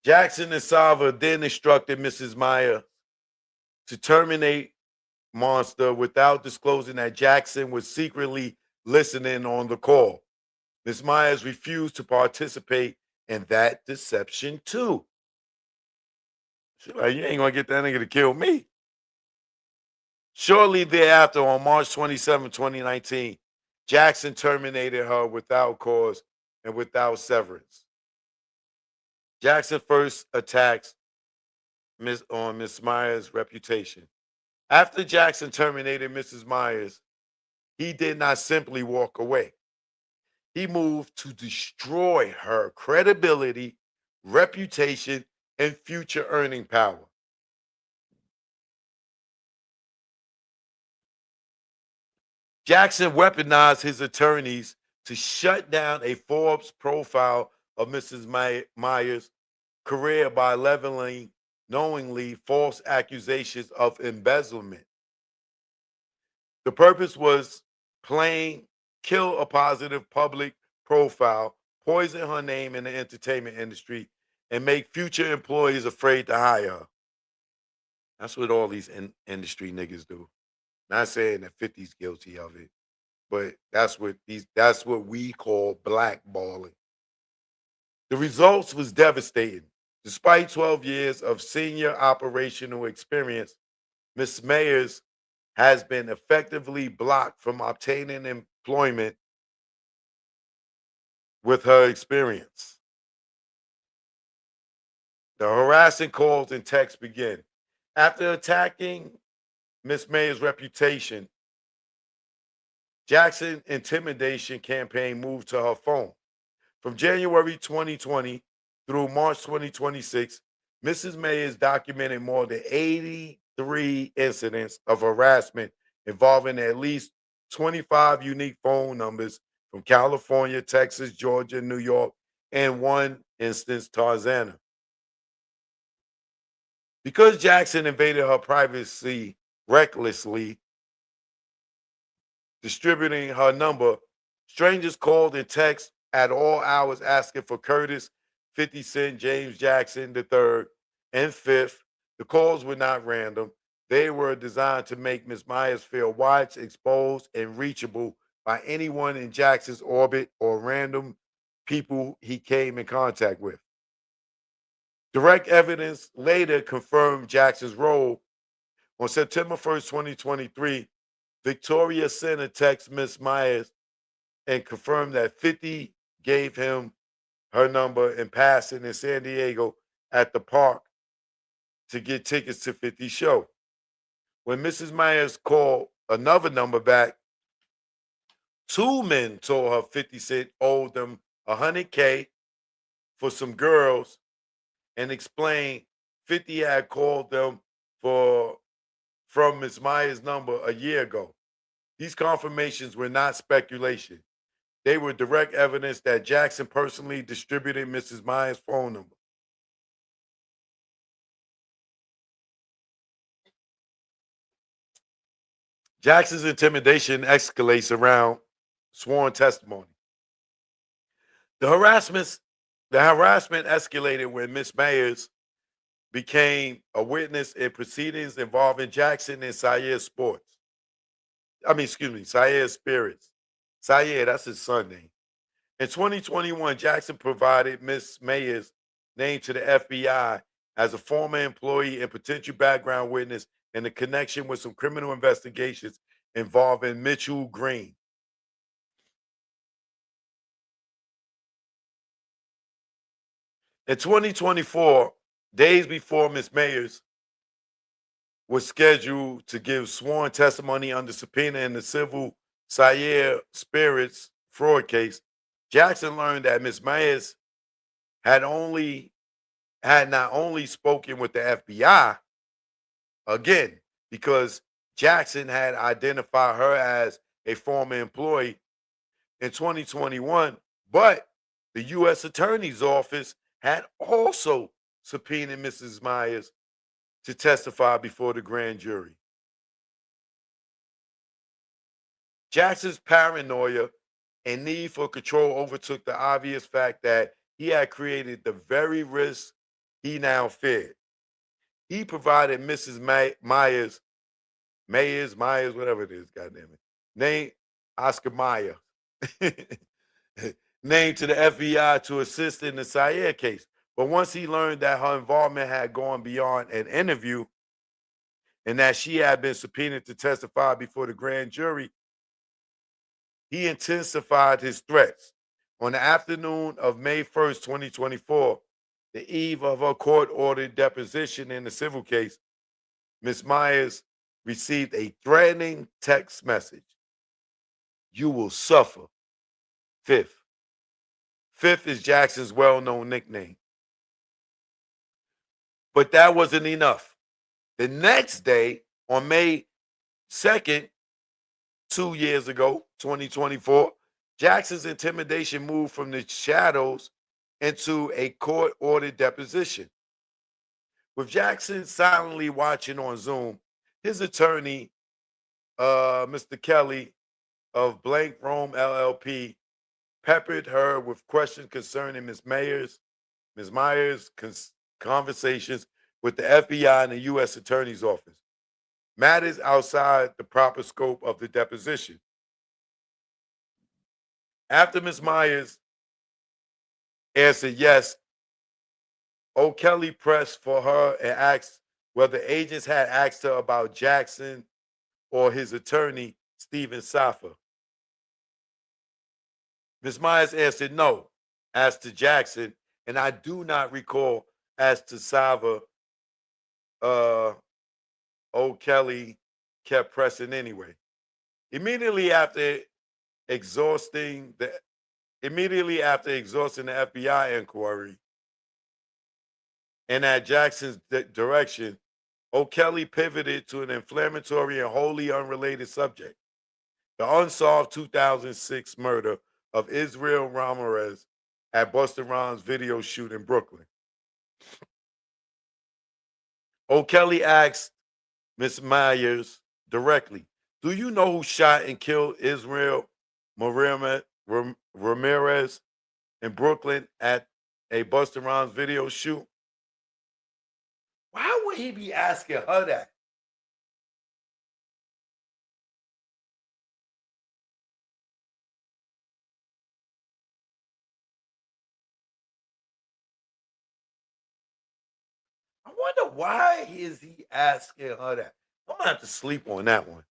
Jackson and Sava then instructed Mrs. Meyer to terminate Monster without disclosing that Jackson was secretly listening on the call. Ms. Myers refused to participate in that deception too. She's like, you ain't gonna get that nigga to kill me. Shortly thereafter, on March 27, 2019, Jackson terminated her without cause and without severance. Jackson first attacks Miss Myers' reputation. After Jackson terminated Mrs. Myers, he did not simply walk away. He moved to destroy her credibility, reputation, and future earning power. Jackson weaponized his attorneys to shut down a Forbes profile of Mrs. Myers' career by leveling knowingly false accusations of embezzlement. The purpose was plain kill a positive public profile, poison her name in the entertainment industry, and make future employees afraid to hire her. That's what all these industry niggas do. Not saying that 50's guilty of it, but that's what we call blackballing. The results was devastating. Despite 12 years of senior operational experience, Ms. Mayers has been effectively blocked from obtaining employment with her experience. The harassing calls and texts begin. After attacking Ms. Mayer's reputation, Jackson's intimidation campaign moved to her phone. From January 2020 through March 2026, Mrs. Mayers documented more than 83 incidents of harassment involving at least 25 unique phone numbers from California, Texas, Georgia, New York, and one instance, Tarzana. Because Jackson invaded her privacy recklessly, distributing her number, strangers called and texted at all hours asking for Curtis, 50 Cent, James Jackson III, and 5th. The calls were not random. They were designed to make Ms. Myers feel watched, exposed, and reachable by anyone in Jackson's orbit or random people he came in contact with. Direct evidence later confirmed Jackson's role. On September 1st, 2023, Victoria sent a text Ms. Myers and confirmed that 50 gave him her number in passing in San Diego at the park to get tickets to 50's show. When Mrs. Myers called another number back, two men told her 50 Cent owed them $100K for some girls and explained 50 had called them from Ms. Myers' number a year ago. These confirmations were not speculation. They were direct evidence that Jackson personally distributed Mrs. Myers' phone number. Jackson's intimidation escalates around sworn testimony. The harassment escalated when Ms. Myers became a witness in proceedings involving Jackson and Syed Spirits. Syed, that's his son name. In 2021, Jackson provided Ms. Mayer's name to the FBI as a former employee and potential background witness in the connection with some criminal investigations involving Mitchell Green. In 2024, days before Ms. Mayers was scheduled to give sworn testimony under subpoena in the civil Sierra Spirits fraud case, Jackson learned that Ms. Mayers had not only spoken with the FBI again because Jackson had identified her as a former employee in 2021, but the U.S. Attorney's Office had also subpoenaed Mrs. Myers to testify before the grand jury. Jackson's paranoia and need for control overtook the obvious fact that he had created the very risk he now feared. He provided Mrs. Myers, whatever it is, goddamn it, name Oscar Mayer, named to the FBI to assist in the Sierra case. But once he learned that her involvement had gone beyond an interview and that she had been subpoenaed to testify before the grand jury, he intensified his threats. On the afternoon of May 1st, 2024, the eve of her court-ordered deposition in the civil case, Ms. Myers received a threatening text message. "You will suffer, Fifth." Fifth is Jackson's well-known nickname. But that wasn't enough. The next day, on May 2nd, 2 years ago, 2024, Jackson's intimidation moved from the shadows into a court-ordered deposition. With Jackson silently watching on Zoom, his attorney, Mr. Kelly of Blank Rome LLP, peppered her with questions concerning Ms. Myers' conversations with the FBI and the U.S. Attorney's Office, matters outside the proper scope of the deposition. After Ms. Myers answered yes, O'Kelly pressed for her and asked whether agents had asked her about Jackson or his attorney, Stephen Safa. Ms. Myers answered no, as to Jackson, and I do not recall as to Safa. O'Kelly kept pressing anyway. Immediately after exhausting the FBI inquiry and at Jackson's direction, O'Kelly pivoted to an inflammatory and wholly unrelated subject: the unsolved 2006 murder of Israel Ramirez at Busta Rhymes' video shoot in Brooklyn. O'Kelly asked Ms. Myers directly, "Do you know who shot and killed Israel Ramirez in Brooklyn at a Busta Rhymes video shoot?" Why would he be asking her that? I wonder why is he asking her that? I'm gonna have to sleep on that one.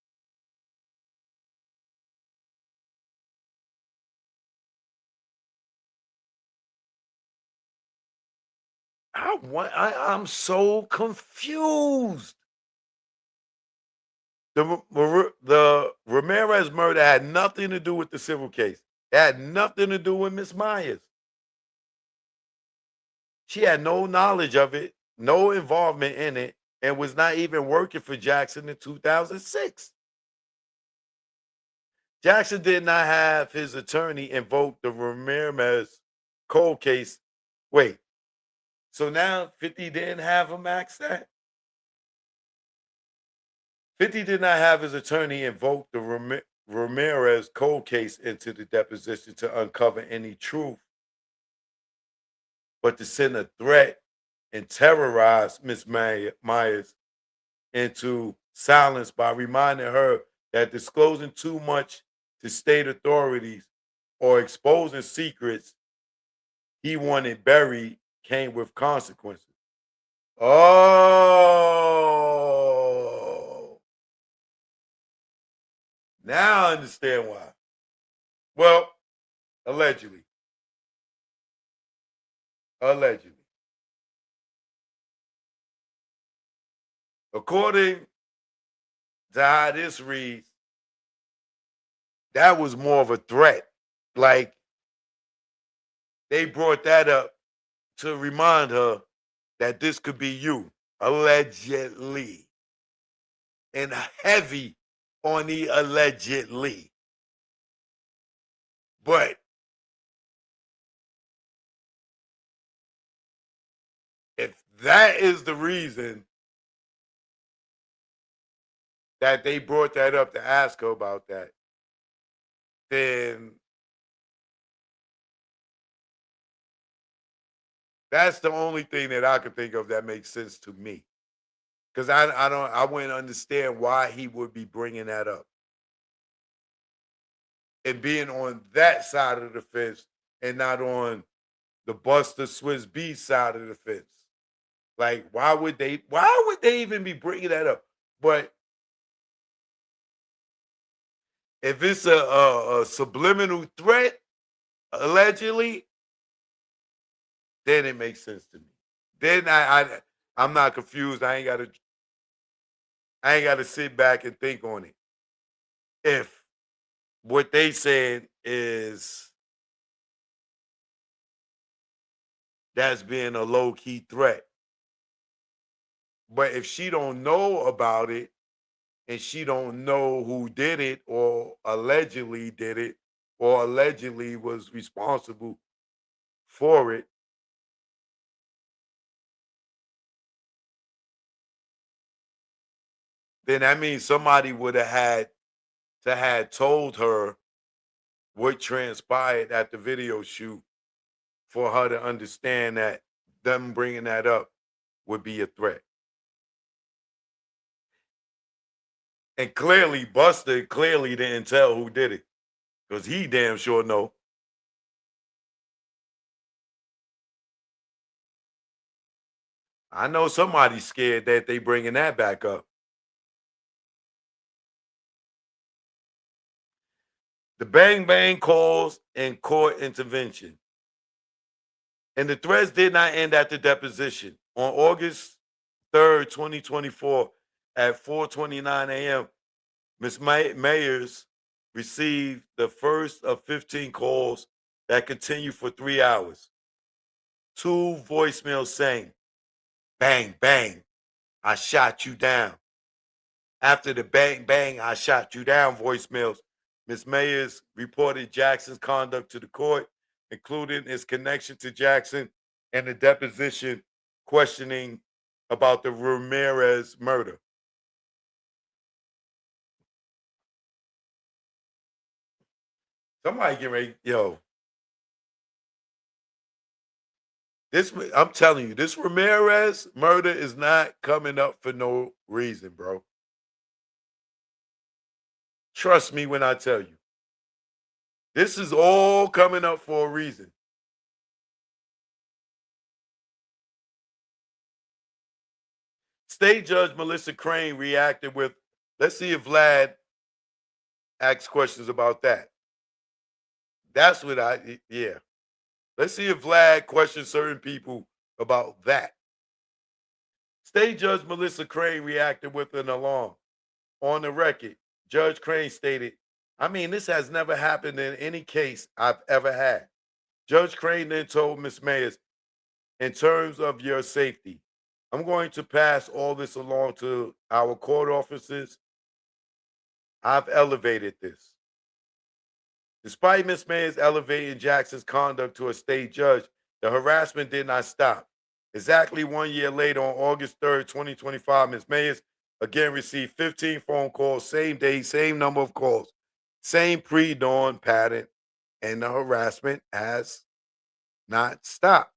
I'm so confused. The Ramirez murder had nothing to do with the civil case. It had nothing to do with Miss Myers. She had no knowledge of it, no involvement in it, and was not even working for Jackson in 2006. Jackson did not have his attorney invoke the Ramirez cold case. Wait, so now 50 didn't have him ask that? 50 did not have his attorney invoke the Ramirez cold case into the deposition to uncover any truth, but to send a threat and terrorize Miss Myers into silence by reminding her that disclosing too much to state authorities or exposing secrets he wanted buried came with consequences. Oh. Now I understand why. Well, allegedly. Allegedly. According to how this reads, that was more of a threat. Like they brought that up to remind her that this could be you, allegedly. And heavy on the allegedly. But if that is the reason that they brought that up to ask her about that, then that's the only thing that I could think of that makes sense to me. Because I wouldn't understand why he would be bringing that up and being on that side of the fence and not on the Buster Swiss B side of the fence. Like, why would they even be bringing that up? But if it's a subliminal threat, allegedly, then it makes sense to me. Then I'm not confused. I ain't gotta sit back and think on it. If what they said is that's being a low-key threat. But if she don't know about it and she don't know who did it or allegedly did it or allegedly was responsible for it, then that means somebody would have had told her what transpired at the video shoot for her to understand that them bringing that up would be a threat. And clearly, Buster clearly didn't tell who did it because he damn sure know. I know somebody's scared that they bringing that back up. The bang bang calls and court intervention. And the threats did not end at the deposition. On August 3rd, 2024, at 4:29 a.m., Ms. Mayers received the first of 15 calls that continued for 3 hours. 2 voicemails saying, "Bang, bang, I shot you down." After the "bang, bang, I shot you down" voicemails, Ms. Mayers reported Jackson's conduct to the court, including his connection to Jackson and the deposition questioning about the Ramirez murder. Somebody get ready, yo. This, I'm telling you, this Ramirez murder is not coming up for no reason, bro. Trust me when I tell you. This is all coming up for a reason. State Judge Melissa Crane reacted with, let's see if Vlad asks questions about that. That's what yeah. Let's see if Vlad questions certain people about that. State Judge Melissa Crane reacted with an alarm. On the record, Judge Crane stated, "I mean, this has never happened in any case I've ever had." Judge Crane then told Ms. Mayers, "In terms of your safety, I'm going to pass all this along to our court officers. I've elevated this." Despite Ms. Mayers elevating Jackson's conduct to a state judge, the harassment did not stop. Exactly 1 year later, on August 3rd, 2025, Ms. Mayers again received 15 phone calls, same day, same number of calls, same pre-dawn pattern, and the harassment has not stopped.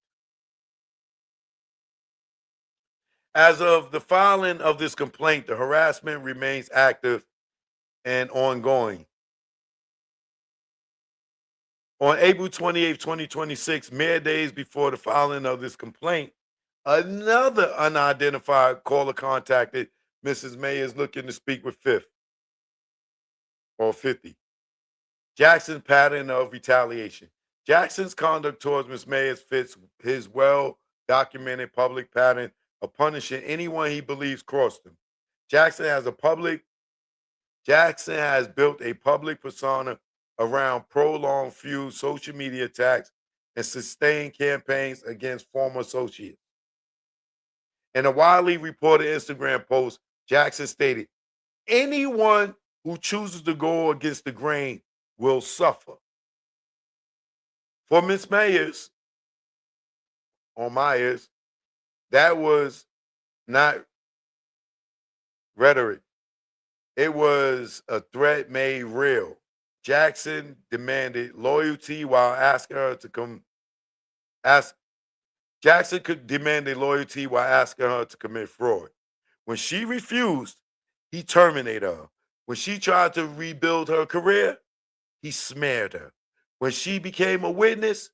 As of the filing of this complaint, the harassment remains active and ongoing. On April 28, 2026, mere days before the filing of this complaint, Another unidentified caller contacted Mrs. Mayers looking to speak with Fifth or 50. Jackson's pattern of retaliation. Jackson's conduct towards Ms. Mayers fits his well-documented public pattern of punishing anyone he believes crossed him. Jackson has built a public persona around prolonged feud, social media attacks, and sustained campaigns against former associates. In a widely reported Instagram post, Jackson stated, anyone who chooses to go against the grain will suffer. For Ms. Myers, that was not rhetoric. It was a threat made real. Jackson demanded loyalty while asking her to Jackson could demand loyalty while asking her to commit fraud. When she refused, he terminated her. When she tried to rebuild her career, he smeared her. When she became a witness,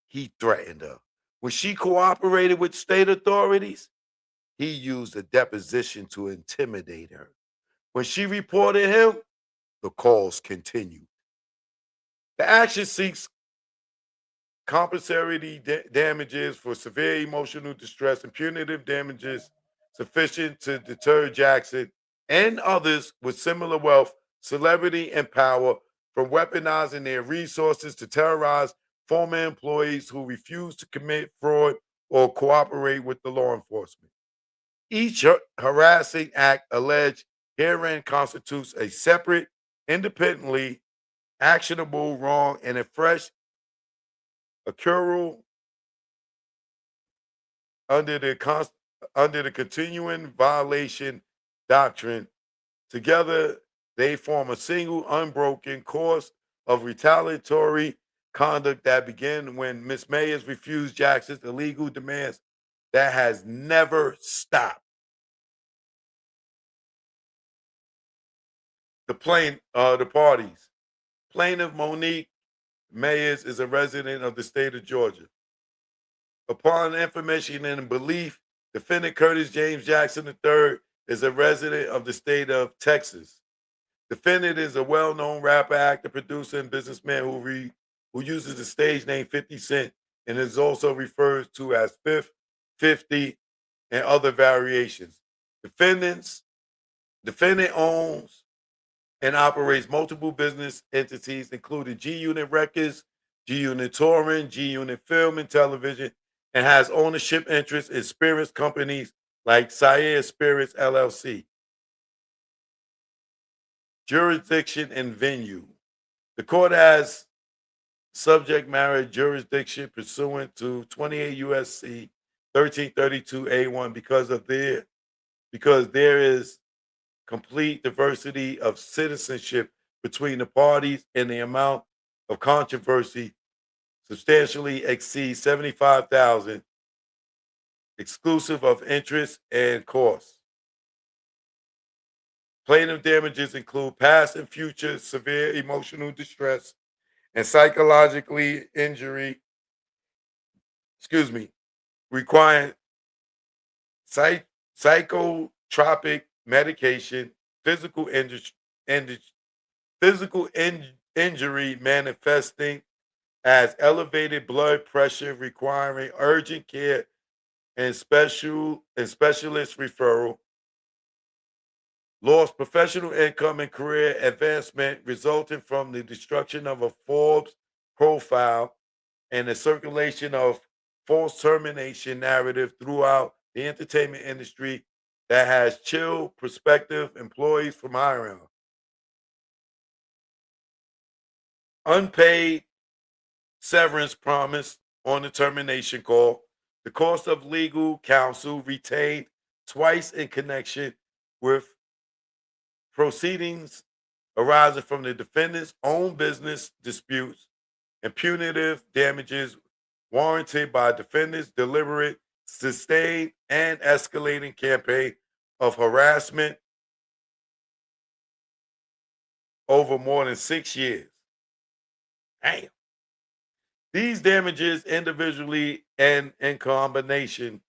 he threatened her. When she cooperated with state authorities, he used a deposition to intimidate her. When she reported him, the calls continued. The action seeks compensatory damages for severe emotional distress and punitive damages sufficient to deter Jackson and others with similar wealth, celebrity, and power from weaponizing their resources to terrorize former employees who refuse to commit fraud or cooperate with the law enforcement. Each harassing act alleged herein constitutes a separate, independently actionable wrong and a fresh accrual under the continuing violation doctrine. Together, they form a single unbroken course of retaliatory conduct that began when Ms. Mayers refused Jackson's illegal demands that has never stopped. The parties. Plaintiff Monique Mayers is a resident of the state of Georgia. Upon information and belief, defendant Curtis James Jackson III is a resident of the state of Texas. Defendant is a well-known rapper, actor, producer, and businessman who uses the stage name 50 Cent and is also referred to as Fifth, 50, and other variations. Defendant owns and operates multiple business entities, including G Unit Records, G Unit Touring, G Unit Film and Television, and has ownership interests in spirits companies like Sire Spirits LLC. Jurisdiction and venue. The court has subject matter jurisdiction pursuant to 28 USC 1332A1 because there is complete diversity of citizenship between the parties and the amount of controversy substantially exceeds 75,000 exclusive of interest and costs. Plaintiff damages include past and future severe emotional distress and psychologically injury, requiring psychotropic medication, physical injury manifesting as elevated blood pressure requiring urgent care and specialist referral, lost professional income and career advancement resulting from the destruction of a Forbes profile and the circulation of false termination narrative throughout the entertainment industry that has chilled prospective employees from hiring. Unpaid severance promised on the termination call. The cost of legal counsel retained twice in connection with proceedings arising from the defendant's own business disputes and punitive damages warranted by defendant's deliberate, sustained, and escalating campaign of harassment over more than 6 years. Damn. These damages individually and in combination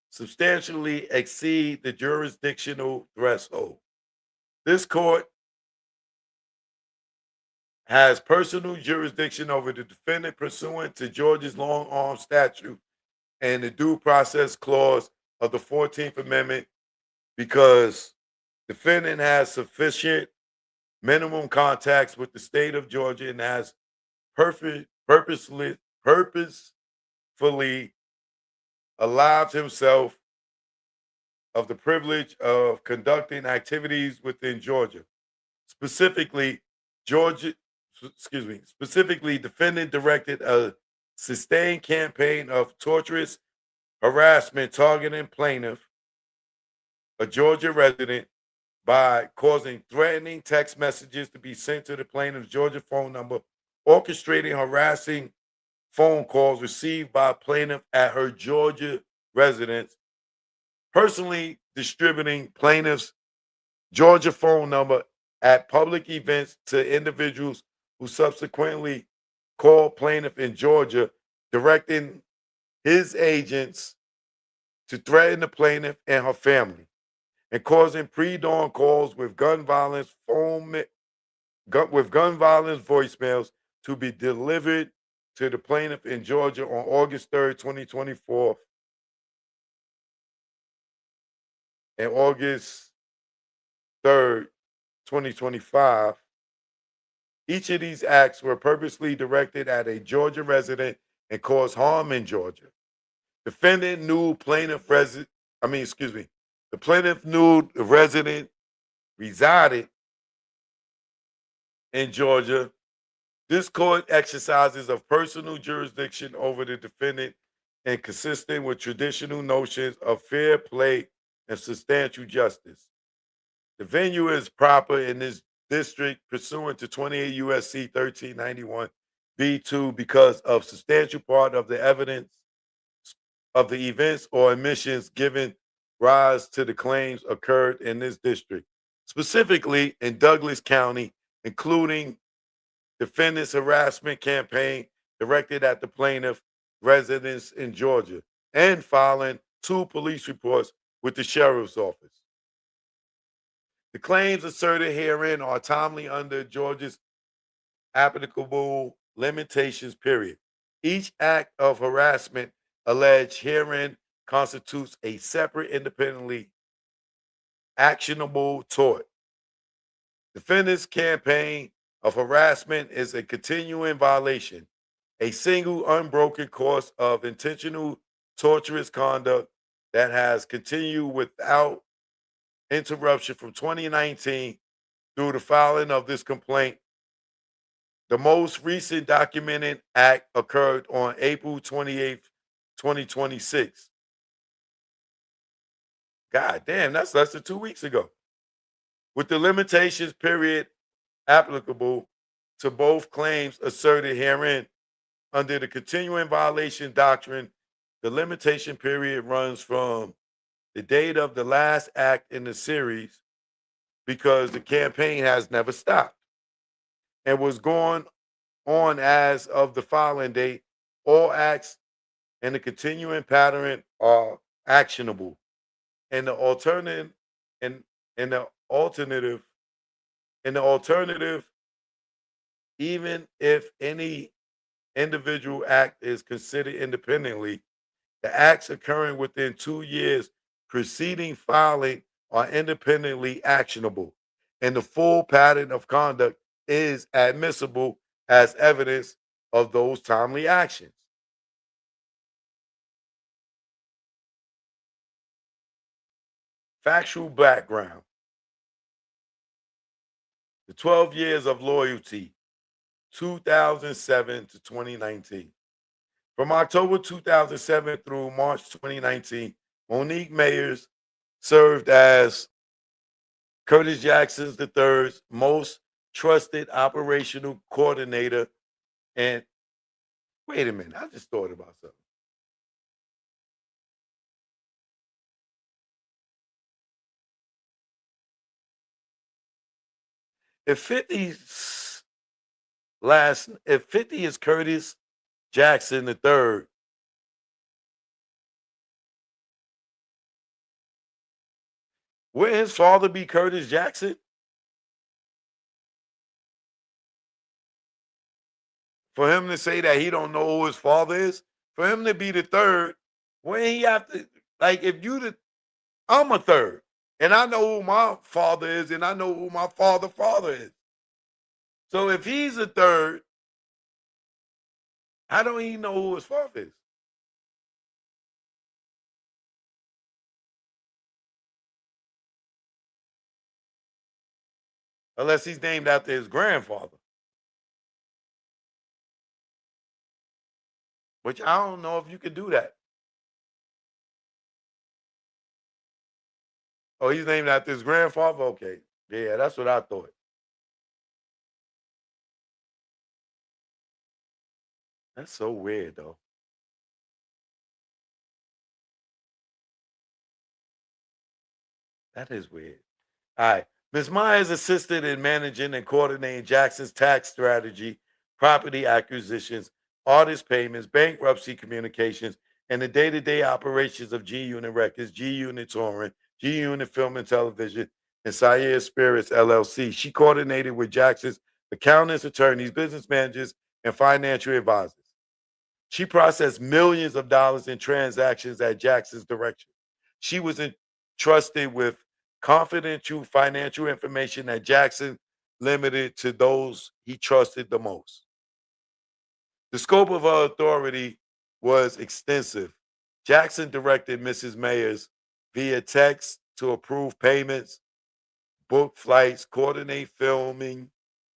substantially exceed the jurisdictional threshold. This court has personal jurisdiction over the defendant pursuant to Georgia's long arm statute and the due process clause of the 14th Amendment because defendant has sufficient minimum contacts with the state of Georgia and has purposefully allowed himself of the privilege of conducting activities within Georgia. Specifically, defendant directed a sustained campaign of torturous harassment targeting plaintiff, a Georgia resident, by causing threatening text messages to be sent to the plaintiff's Georgia phone number, orchestrating harassing phone calls received by plaintiff at her Georgia residence, personally distributing plaintiff's Georgia phone number at public events to individuals who subsequently called plaintiff in Georgia, directing his agents to threaten the plaintiff and her family, and causing pre-dawn calls with gun violence voicemails to be delivered to the plaintiff in Georgia on August 3rd, 2024, and August 3rd, 2025. Each of these acts were purposely directed at a Georgia resident and caused harm in Georgia. Defendant knew plaintiff resident, the plaintiff knew the resident resided in Georgia. This court exercises of personal jurisdiction over the defendant and consistent with traditional notions of fair play and substantial justice. The venue is proper in this district pursuant to 28 U.S.C. 1391 B2 because of substantial part of the evidence of the events or omissions given rise to the claims occurred in this district, specifically in Douglas County, including defendant's harassment campaign directed at the plaintiff residents in Georgia and filing 2 police reports with the sheriff's office. The claims asserted herein are timely under Georgia's applicable limitations period. Each act of harassment alleged herein constitutes a separate, independently actionable tort. Defendant's campaign of harassment is a continuing violation, a single unbroken course of intentional torturous conduct that has continued without interruption from 2019 through the filing of this complaint. The most recent documented act occurred on April 28th, 2026. God damn, that's less than 2 weeks ago. With the limitations period applicable to both claims asserted herein, under the continuing violation doctrine, the limitation period runs from the date of the last act in the series because the campaign has never stopped and was going on as of the filing date. All acts and the continuing pattern are actionable. And the alternative, in the alternative, even if any individual act is considered independently, the acts occurring within 2 years preceding filing are independently actionable, and the full pattern of conduct is admissible as evidence of those timely actions. Factual background: the 12 years of loyalty, 2007 to 2019. From October 2007 through March 2019, Monique Mayers served as Curtis Jackson III's most trusted operational coordinator. And wait a minute, I just thought about something. If 50 is Curtis Jackson III, Wouldn't his father be Curtis Jackson? For him to say that he don't know who his father is, for him to be the third, when he have to, like, if you the, I'm a third, and I know who my father is, and I know who my father is. So if he's a third, how don't he know who his father is? Unless he's named after his grandfather, which I don't know if you could do that. Oh, he's named after his grandfather? Okay. Yeah, that's what I thought. That's so weird, though. That is weird. All right. Ms. Myers assisted in managing and coordinating Jackson's tax strategy, property acquisitions, artist payments, bankruptcy communications, and the day-to-day operations of G Unit Records, G Unit Touring, G Unit Film and Television, and Sierra Spirits LLC. She coordinated with Jackson's accountants, attorneys, business managers, and financial advisors. She processed millions of dollars in transactions at Jackson's direction. She was entrusted with confidential financial information that Jackson limited to those he trusted the most. The scope of her authority was extensive. Jackson directed Mrs. Mayers via text to approve payments, book flights, coordinate filming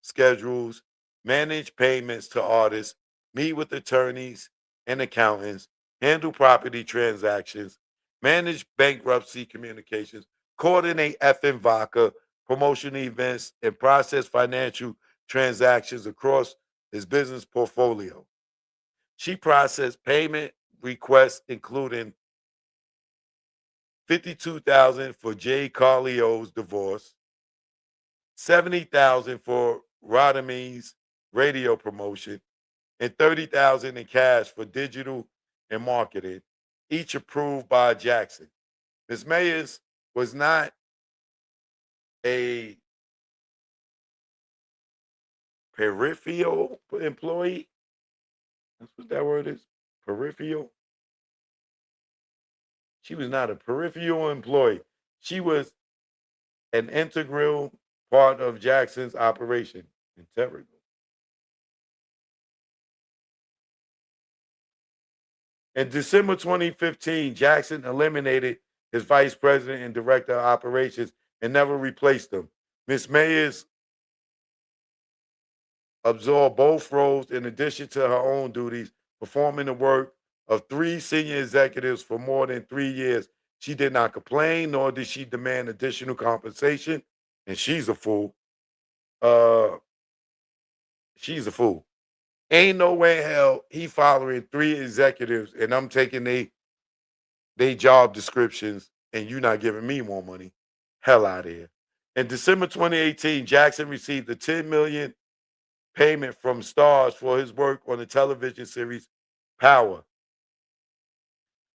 schedules, manage payments to artists, meet with attorneys and accountants, handle property transactions, manage bankruptcy communications, coordinate F and vodka, promotion events, and process financial transactions across his business portfolio. She processed payment requests, including 52,000 for Jay Carlio's divorce, 70,000 for Rodamy's radio promotion, and 30,000 in cash for digital and marketing, each approved by Jackson. Ms. Mayers was not a peripheral employee. That's what that word is. Peripheral. She was not a peripheral employee. She was an integral part of Jackson's operation. Integral. In December 2015, Jackson eliminated his vice president and director of operations and never replaced him. Ms. Mayers absorbed both roles in addition to her own duties, performing the work of 3 senior executives for more than 3 years. She did not complain, nor did she demand additional compensation, and she's a fool. Uh, she's a fool. Ain't no way in hell he following 3 executives and I'm taking they job descriptions and you not giving me more money. Hell out of here. In December 2018, Jackson received a $10 million payment from Stars for his work on the television series Power.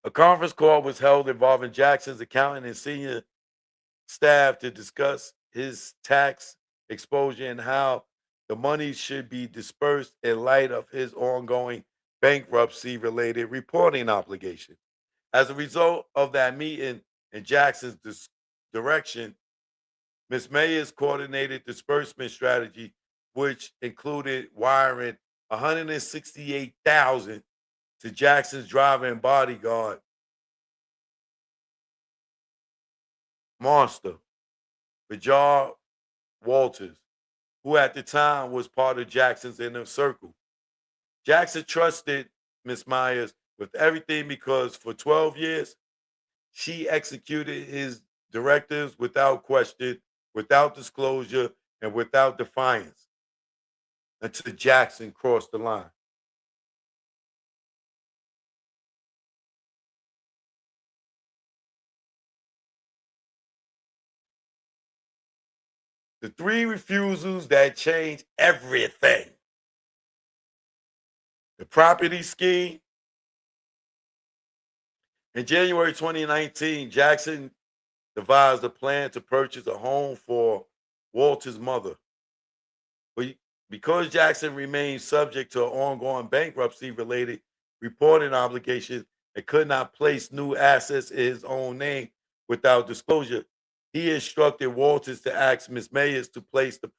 A conference call was held involving Jackson's accountant and senior staff to discuss his tax exposure and how the money should be dispersed in light of his ongoing bankruptcy related reporting obligations. As a result of that meeting and Jackson's direction, Ms. Mayers coordinated disbursement strategy, which included wiring 168,000 to Jackson's driver and bodyguard, Monster, Bajar Walters, who at the time was part of Jackson's inner circle. Jackson trusted Ms. Myers with everything because for 12 years, she executed his directives without question, without disclosure, and without defiance until Jackson crossed the line. The 3 refusals that changed everything. The property scheme. In January 2019, Jackson devised a plan to purchase a home for Walter's mother. But because Jackson remained subject to ongoing bankruptcy-related reporting obligations and could not place new assets in his own name without disclosure, he instructed Walters to ask Ms. Mayers to place the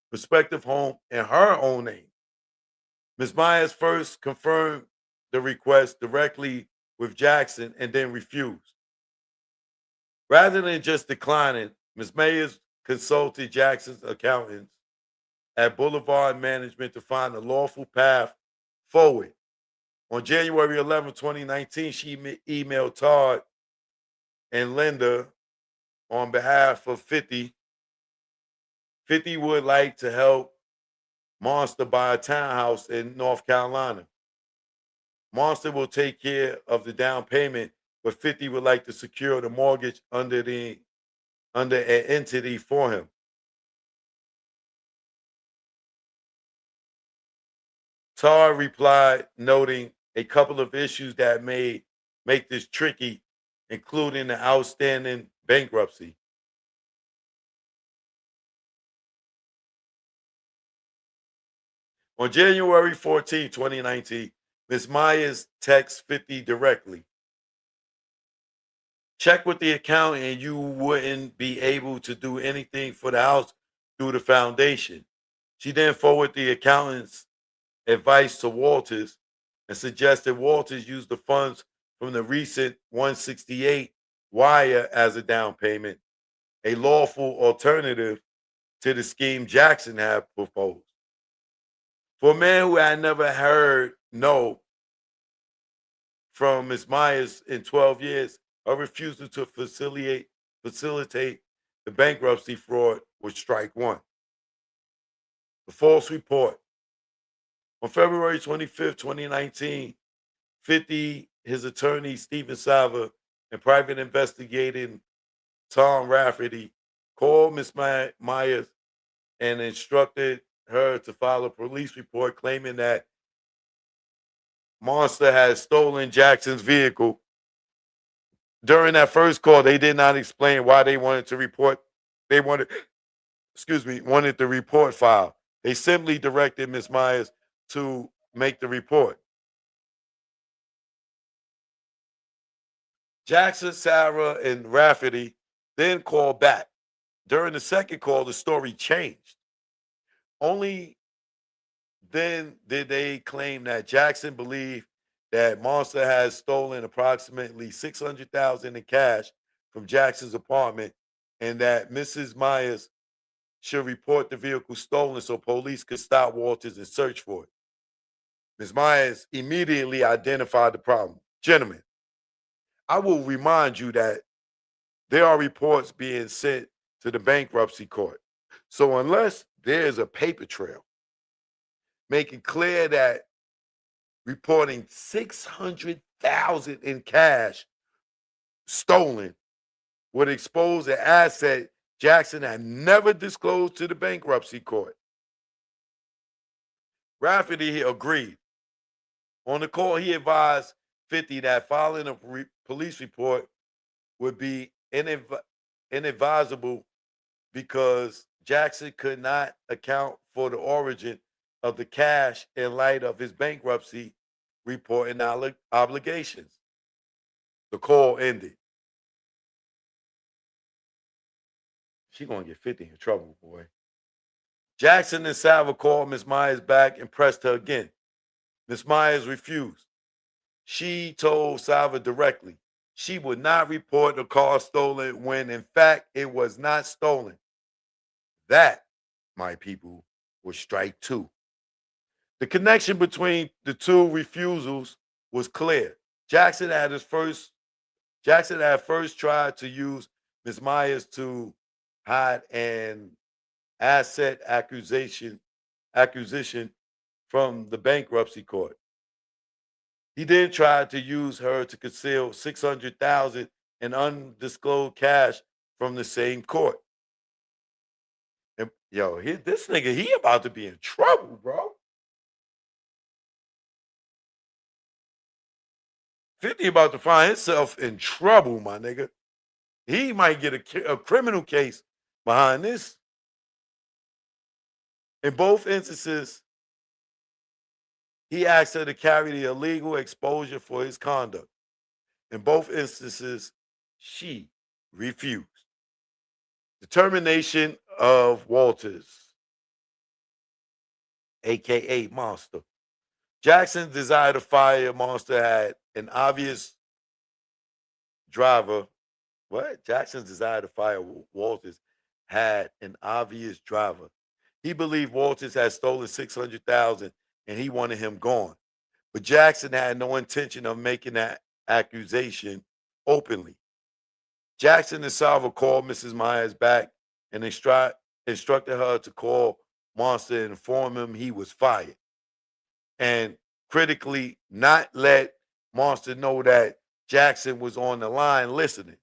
prospective home in her own name. Ms. Myers first confirmed the request directly with Jackson and then refused. Rather than just declining, Ms. Mayers consulted Jackson's accountants at Boulevard Management to find a lawful path forward. On January 11, 2019, she emailed Todd and Linda on behalf of 50. 50 would like to help Monster buy a townhouse in North Carolina. Monster will take care of the down payment, but 50 would like to secure the mortgage under an entity for him. Tar replied, noting a couple of issues that may make this tricky, including the outstanding bankruptcy. On January 14, 2019, Ms. Myers texts 50 directly. Check with the accountant and you wouldn't be able to do anything for the house through the foundation. She then forwarded the accountant's advice to Walters and suggested Walters use the funds from the recent 168 wire as a down payment, a lawful alternative to the scheme Jackson had proposed. For a man who had never heard no from Ms. Myers in 12 years, her refusal to facilitate the bankruptcy fraud was strike one. The false report. On February 25th, 2019, 50, his attorney, Stephen Sava, and private investigator Tom Rafferty called Ms. Myers and instructed her to file a police report claiming that Monster had stolen Jackson's vehicle. During that first call, they did not explain why they wanted to report. They wanted the report filed. They simply directed Ms. Myers to make the report. Jackson, Sarah, and Rafferty then called back. During the second call, the story changed. Only then did they claim that Jackson believed that Monster had stolen approximately $600,000 in cash from Jackson's apartment and that Mrs. Myers should report the vehicle stolen so police could stop Walters and search for it. Ms. Myers immediately identified the problem. Gentlemen, I will remind you that there are reports being sent to the bankruptcy court. So unless there's a paper trail making clear that reporting $600,000 in cash stolen would expose an asset Jackson had never disclosed to the bankruptcy court. Rafferty agreed. On the call, he advised 50 that filing a police report would be inadvisable because Jackson could not account for the origin of the cash in light of his bankruptcy reporting obligations. The call ended. She's going to get 50 in trouble, boy. Jackson and Sava called Ms. Myers back and pressed her again. Ms. Myers refused. She told Sava directly she would not report the car stolen when, in fact, it was not stolen. That, my people, was strike two. The connection between the two refusals was clear. Jackson had first tried to use Ms. Myers to hide an asset acquisition from the bankruptcy court. He then tried to use her to conceal $600,000 in undisclosed cash from the same court. And this nigga, he about to be in trouble, bro. 50 about to find himself in trouble, my nigga. He might get a criminal case behind this. In both instances, he asked her to carry the illegal exposure for his conduct. In both instances, she refused. The termination of Walters, aka Monster. Jackson's desire to fire Monster had an obvious driver. What? Jackson's desire to fire Walters had an obvious driver. He believed Walters had stolen $600,000 and he wanted him gone. But Jackson had no intention of making that accusation openly. Jackson and Salva called Mrs. Myers back and instructed her to call Monster and inform him he was fired. And critically, not let Monster know that Jackson was on the line listening.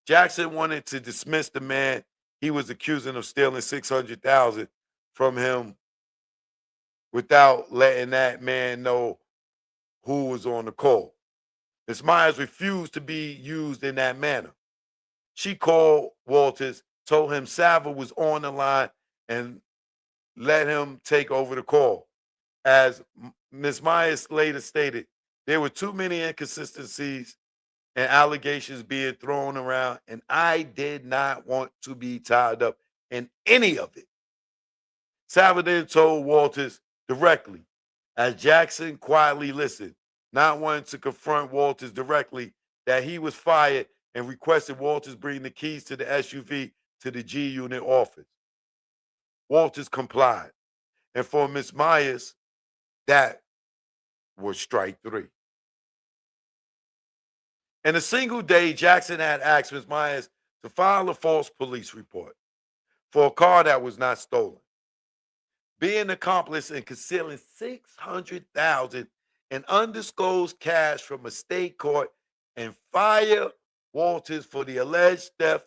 Jackson wanted to dismiss the man he was accusing of stealing $600,000 from him without letting that man know who was on the call. Ms. Myers refused to be used in that manner. She called Walters, told him Salva was on the line, and let him take over the call. As Ms. Myers later stated, there were too many inconsistencies and allegations being thrown around, and I did not want to be tied up in any of it. Salva then told Walters directly, as Jackson quietly listened, not wanting to confront Walters directly, that he was fired and requested Walters bring the keys to the SUV to the G Unit office. Walters complied. And for Ms. Myers, that was strike three. In a single day, Jackson had asked Ms. Myers to file a false police report for a car that was not stolen, being an accomplice in concealing $600,000 in undisclosed cash from a state court, and fire Walters for the alleged theft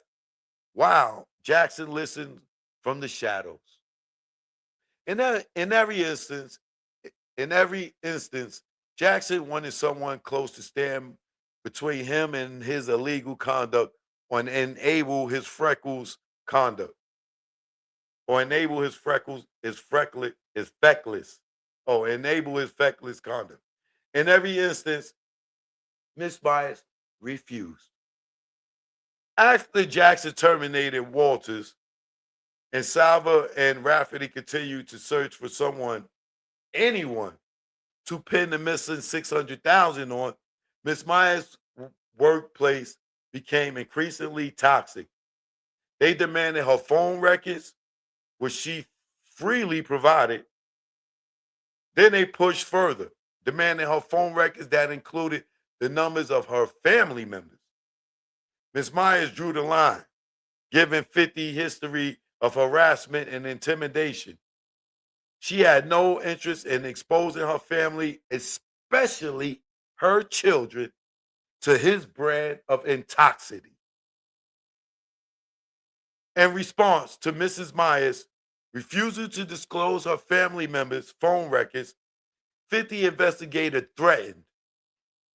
while Jackson listened from the shadows. In every instance, Jackson wanted someone close to stand between him and his illegal conduct, or enable his freckles conduct, or enable his feckless conduct. In every instance, Miss Myers refused. After Jackson terminated Walters and Salva and Rafferty continued to search for anyone, to pin the missing $600,000 on, Miss Myers' workplace became increasingly toxic. They demanded her phone records, which she freely provided. Then they pushed further, demanding her phone records that included the numbers of her family members. Ms. Myers drew the line, giving 50 history of harassment and intimidation. She had no interest in exposing her family, especially her children, to his brand of intoxicity. In response to Mrs. Myers' refusal to disclose her family members' phone records, 50 investigators threatened,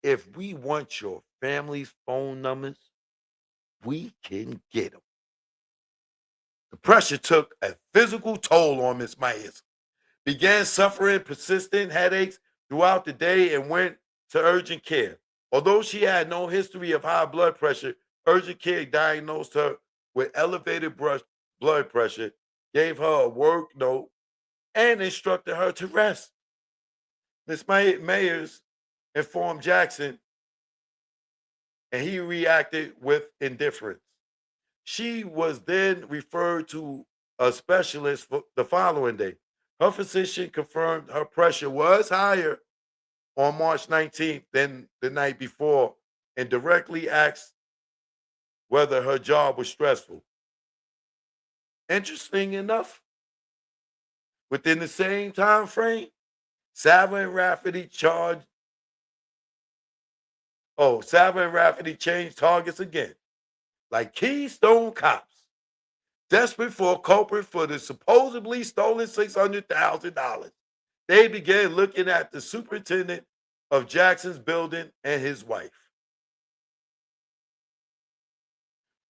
if we want your family's phone numbers, we can get them. The pressure took a physical toll on Ms. Myers. Began suffering persistent headaches throughout the day and went to urgent care. Although she had no history of high blood pressure, urgent care diagnosed her with elevated blood pressure, gave her a work note, and instructed her to rest. Ms. Myers informed Jackson, and he reacted with indifference. She was then referred to a specialist for the following day. Her physician confirmed her pressure was higher on March 19th than the night before and directly asked whether her job was stressful. Interesting enough, within the same time frame, Salva and Rafferty changed targets again, like Keystone cops. Desperate for a culprit for the supposedly stolen $600,000, they began looking at the superintendent of Jackson's building and his wife.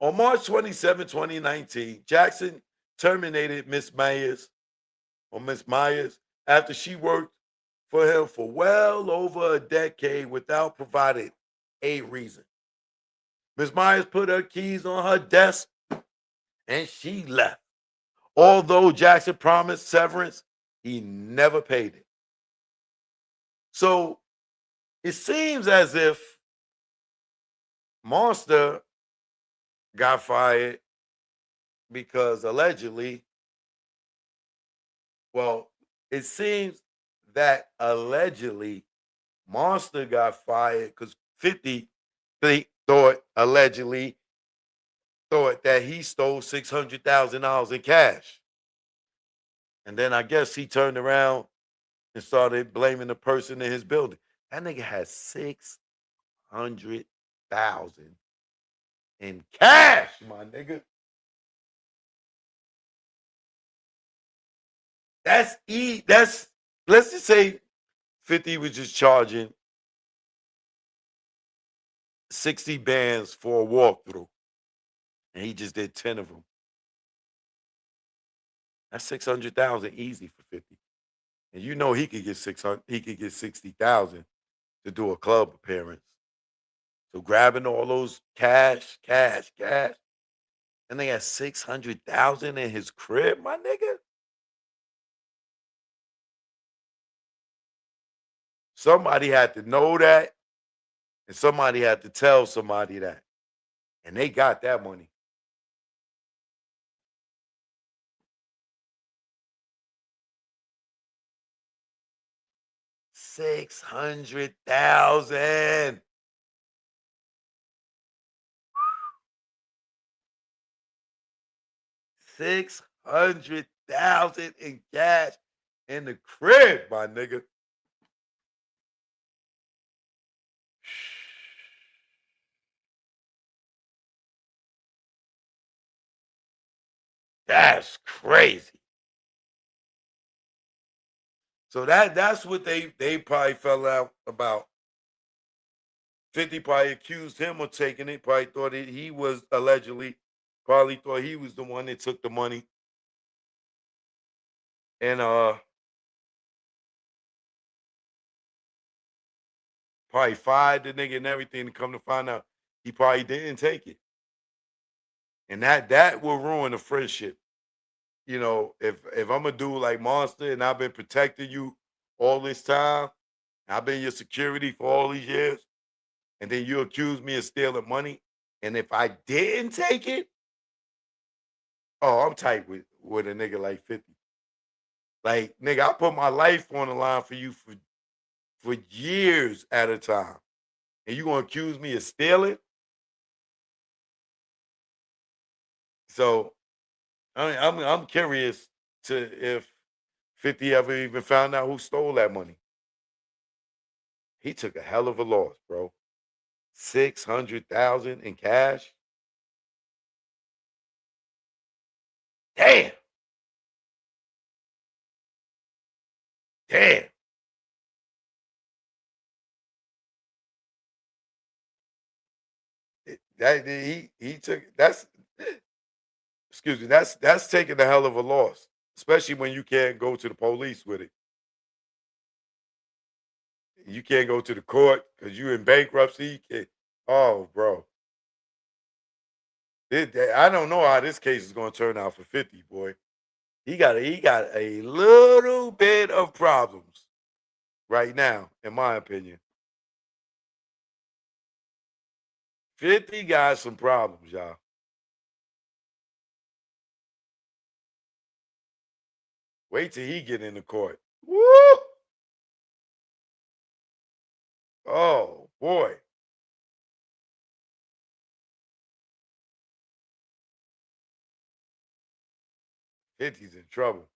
On March 27, 2019, Jackson terminated Miss Myers after she worked for him for well over a decade without providing a reason. Miss Myers put her keys on her desk and she left. Although Jackson promised severance, he never paid it. So it seems as if Monster got fired because allegedly, well, it seems that allegedly Monster got fired because 50 allegedly thought that he stole $600,000 in cash. And then I guess he turned around and started blaming the person in his building. That nigga had 600,000 in cash, my nigga. That's let's just say 50 was just charging 60 bands for a walkthrough. And he just did 10 of them. That's 600,000 easy for 50. And you know he could get 60,000 to do a club appearance. So grabbing all those cash, and they got 600,000 in his crib, my nigga. Somebody had to know that, and somebody had to tell somebody that. And they got that money. $600,000. $600,000 in cash in the crib, my nigga. That's crazy. So that's what they probably fell out about. 50 probably accused him of taking it, probably thought he was allegedly, probably thought he was the one that took the money. And probably fired the nigga and everything, to come to find out he probably didn't take it. And that will ruin a friendship. You know, if I'm a dude like Monster and I've been protecting you all this time, I've been your security for all these years, and then you accuse me of stealing money, and if I didn't take it, oh, I'm tight with a nigga like 50. Like, nigga, I put my life on the line for you for years at a time. And you gonna accuse me of stealing? So I'm curious to if 50 ever even found out who stole that money. He took a hell of a loss, bro. 600,000 in cash. Damn. Damn. That he took that's excuse me, that's taking a hell of a loss, especially when you can't go to the police with it. You can't go to the court because you in bankruptcy. You can't, oh, bro. I don't know how this case is going to turn out for 50, boy. He got a little bit of problems right now, in my opinion. 50 got some problems, y'all. Wait till he get in the court. Woo! Oh boy. 50's in trouble.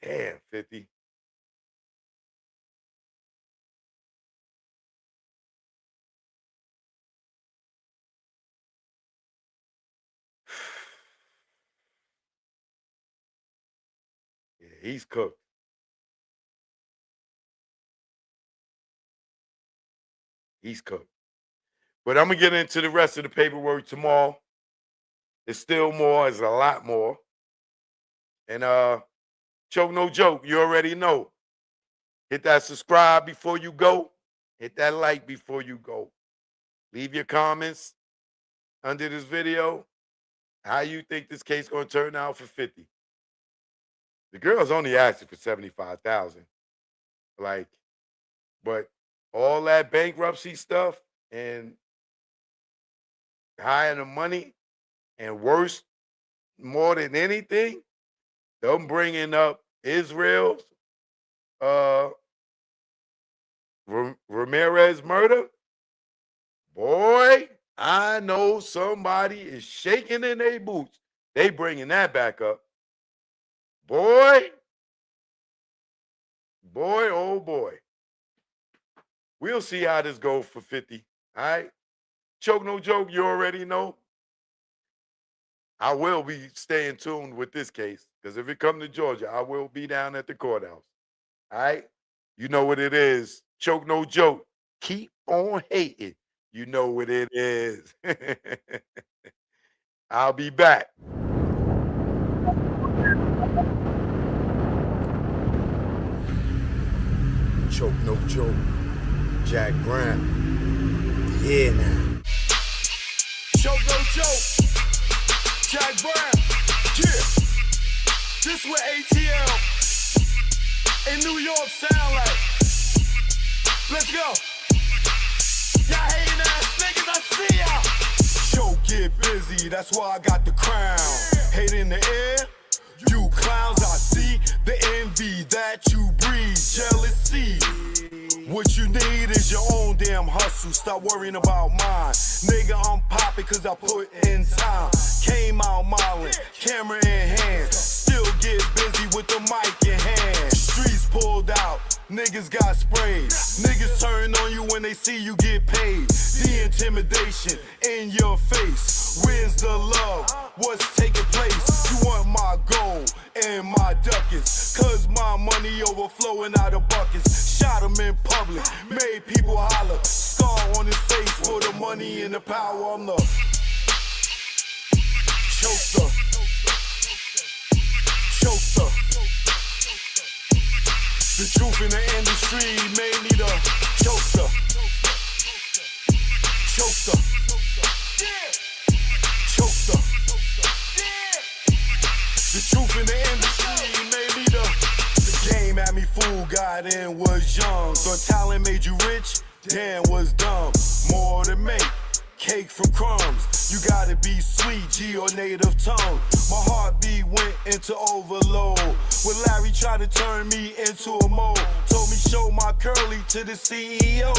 Damn, 50. Yeah, he's cooked. He's cooked. But I'm gonna get into the rest of the paperwork tomorrow. There's still more. There's a lot more. And choke no joke. You already know. Hit that subscribe before you go. Hit that like before you go. Leave your comments under this video. How you think this case gonna turn out for 50? The girl's only asking for 75,000. Like, but all that bankruptcy stuff and hiding the money, and worse, more than anything, them bringing up Israel's Ramirez murder. Boy, I know somebody is shaking in their boots. They bringing that back up. Boy, oh boy. We'll see how this goes for 50. All right. Choke no joke, you already know. I will be staying tuned with this case because if it comes to Georgia, I will be down at the courthouse. All right. You know what it is. Choke no joke. Keep on hating. You know what it is. I'll be back. Choke no joke. Jack Brown. Yeah now. Choke no joke. Jack Brown. Yeah. This what ATL in New York sound like. Let's go. Y'all hating ass niggas, I see y'all. Show get busy, that's why I got the crown. Hate in the air, you clowns, I see the envy that you breathe, jealousy. What you need is your own damn hustle. Stop worrying about mine. Nigga, I'm popping cause I put in time. Came out modeling, camera in hand. Still get busy with the mic in hand. Streets pulled out, niggas got sprayed. Niggas turn on you when they see you get paid. The intimidation in your face. Where's the love? What's taking place? You want my gold and my ducats. Cause my money overflowing out of buckets. Shot him in public, made people holler. Scar on his face for the money and the power. I'm the chokester. Chokester. The truth in the industry made me the chokester. Chokester. Chokester. The truth in the industry made me the game had me fooled, got in, was young. Thought talent made you rich, damn was dumb. More to make, cake from crumbs. You gotta be sweet, G or native tongue. My heartbeat went into overload. When Larry tried to turn me into a mole, told me show my curly to the CEO.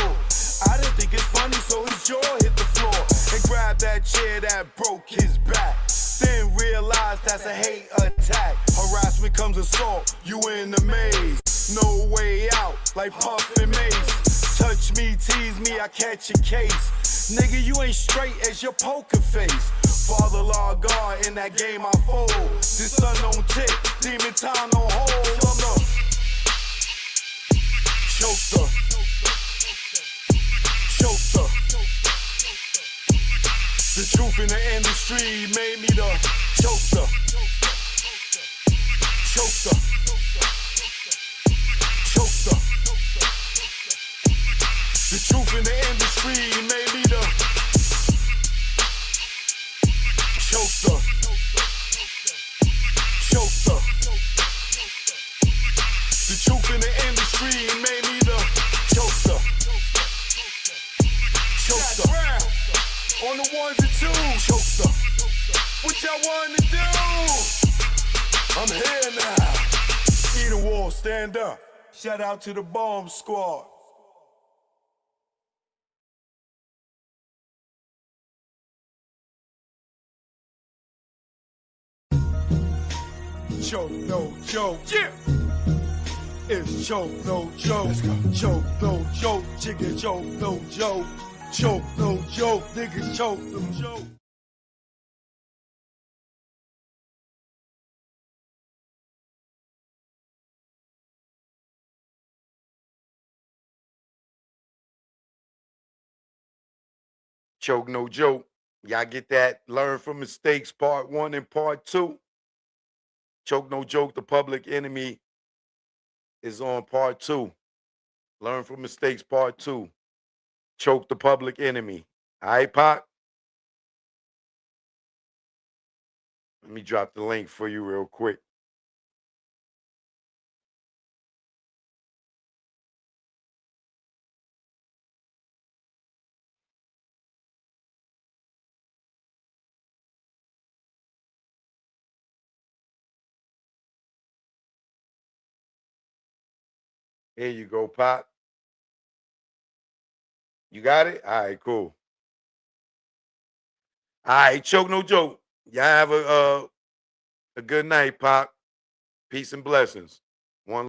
I didn't think it's funny, so his jaw hit the floor and grabbed that chair that broke his back. Then realized that's a hate attack. Harassment comes assault, you in the maze. No way out, like Puff and Mace. Touch me, tease me, I catch a case. Nigga, you ain't straight as your poker face. Father law God, in that game I fold. This sun don't tick, demon time don't hold. I'm the chokester. Chokester. The truth in the industry made me the chokester. Chokester. Chokester. The truth in the industry made me the chokester. Chokester. The truth in the industry made me the chokester. Chokester. On the ones and twos. Chokester. What y'all want to do? I'm here now. Eden Wall, stand up. Shout out to the bomb squad. Choke no joke. Yeah. It's choke no joke. Let's go. Choke no joke. Chicken choke no joke. Choke no joke. Niggas choke no joke. Choke no joke. Y'all get that? Learn from mistakes, part 1 and part 2. Choke no joke. The Public Enemy is on part 2. Learn from mistakes, part 2. Choke the Public Enemy. All right, Pop? Let me drop the link for you real quick. Here you go, Pop. You got it? All right, cool. All right, choke no joke. Y'all have a good night, Pop. Peace and blessings.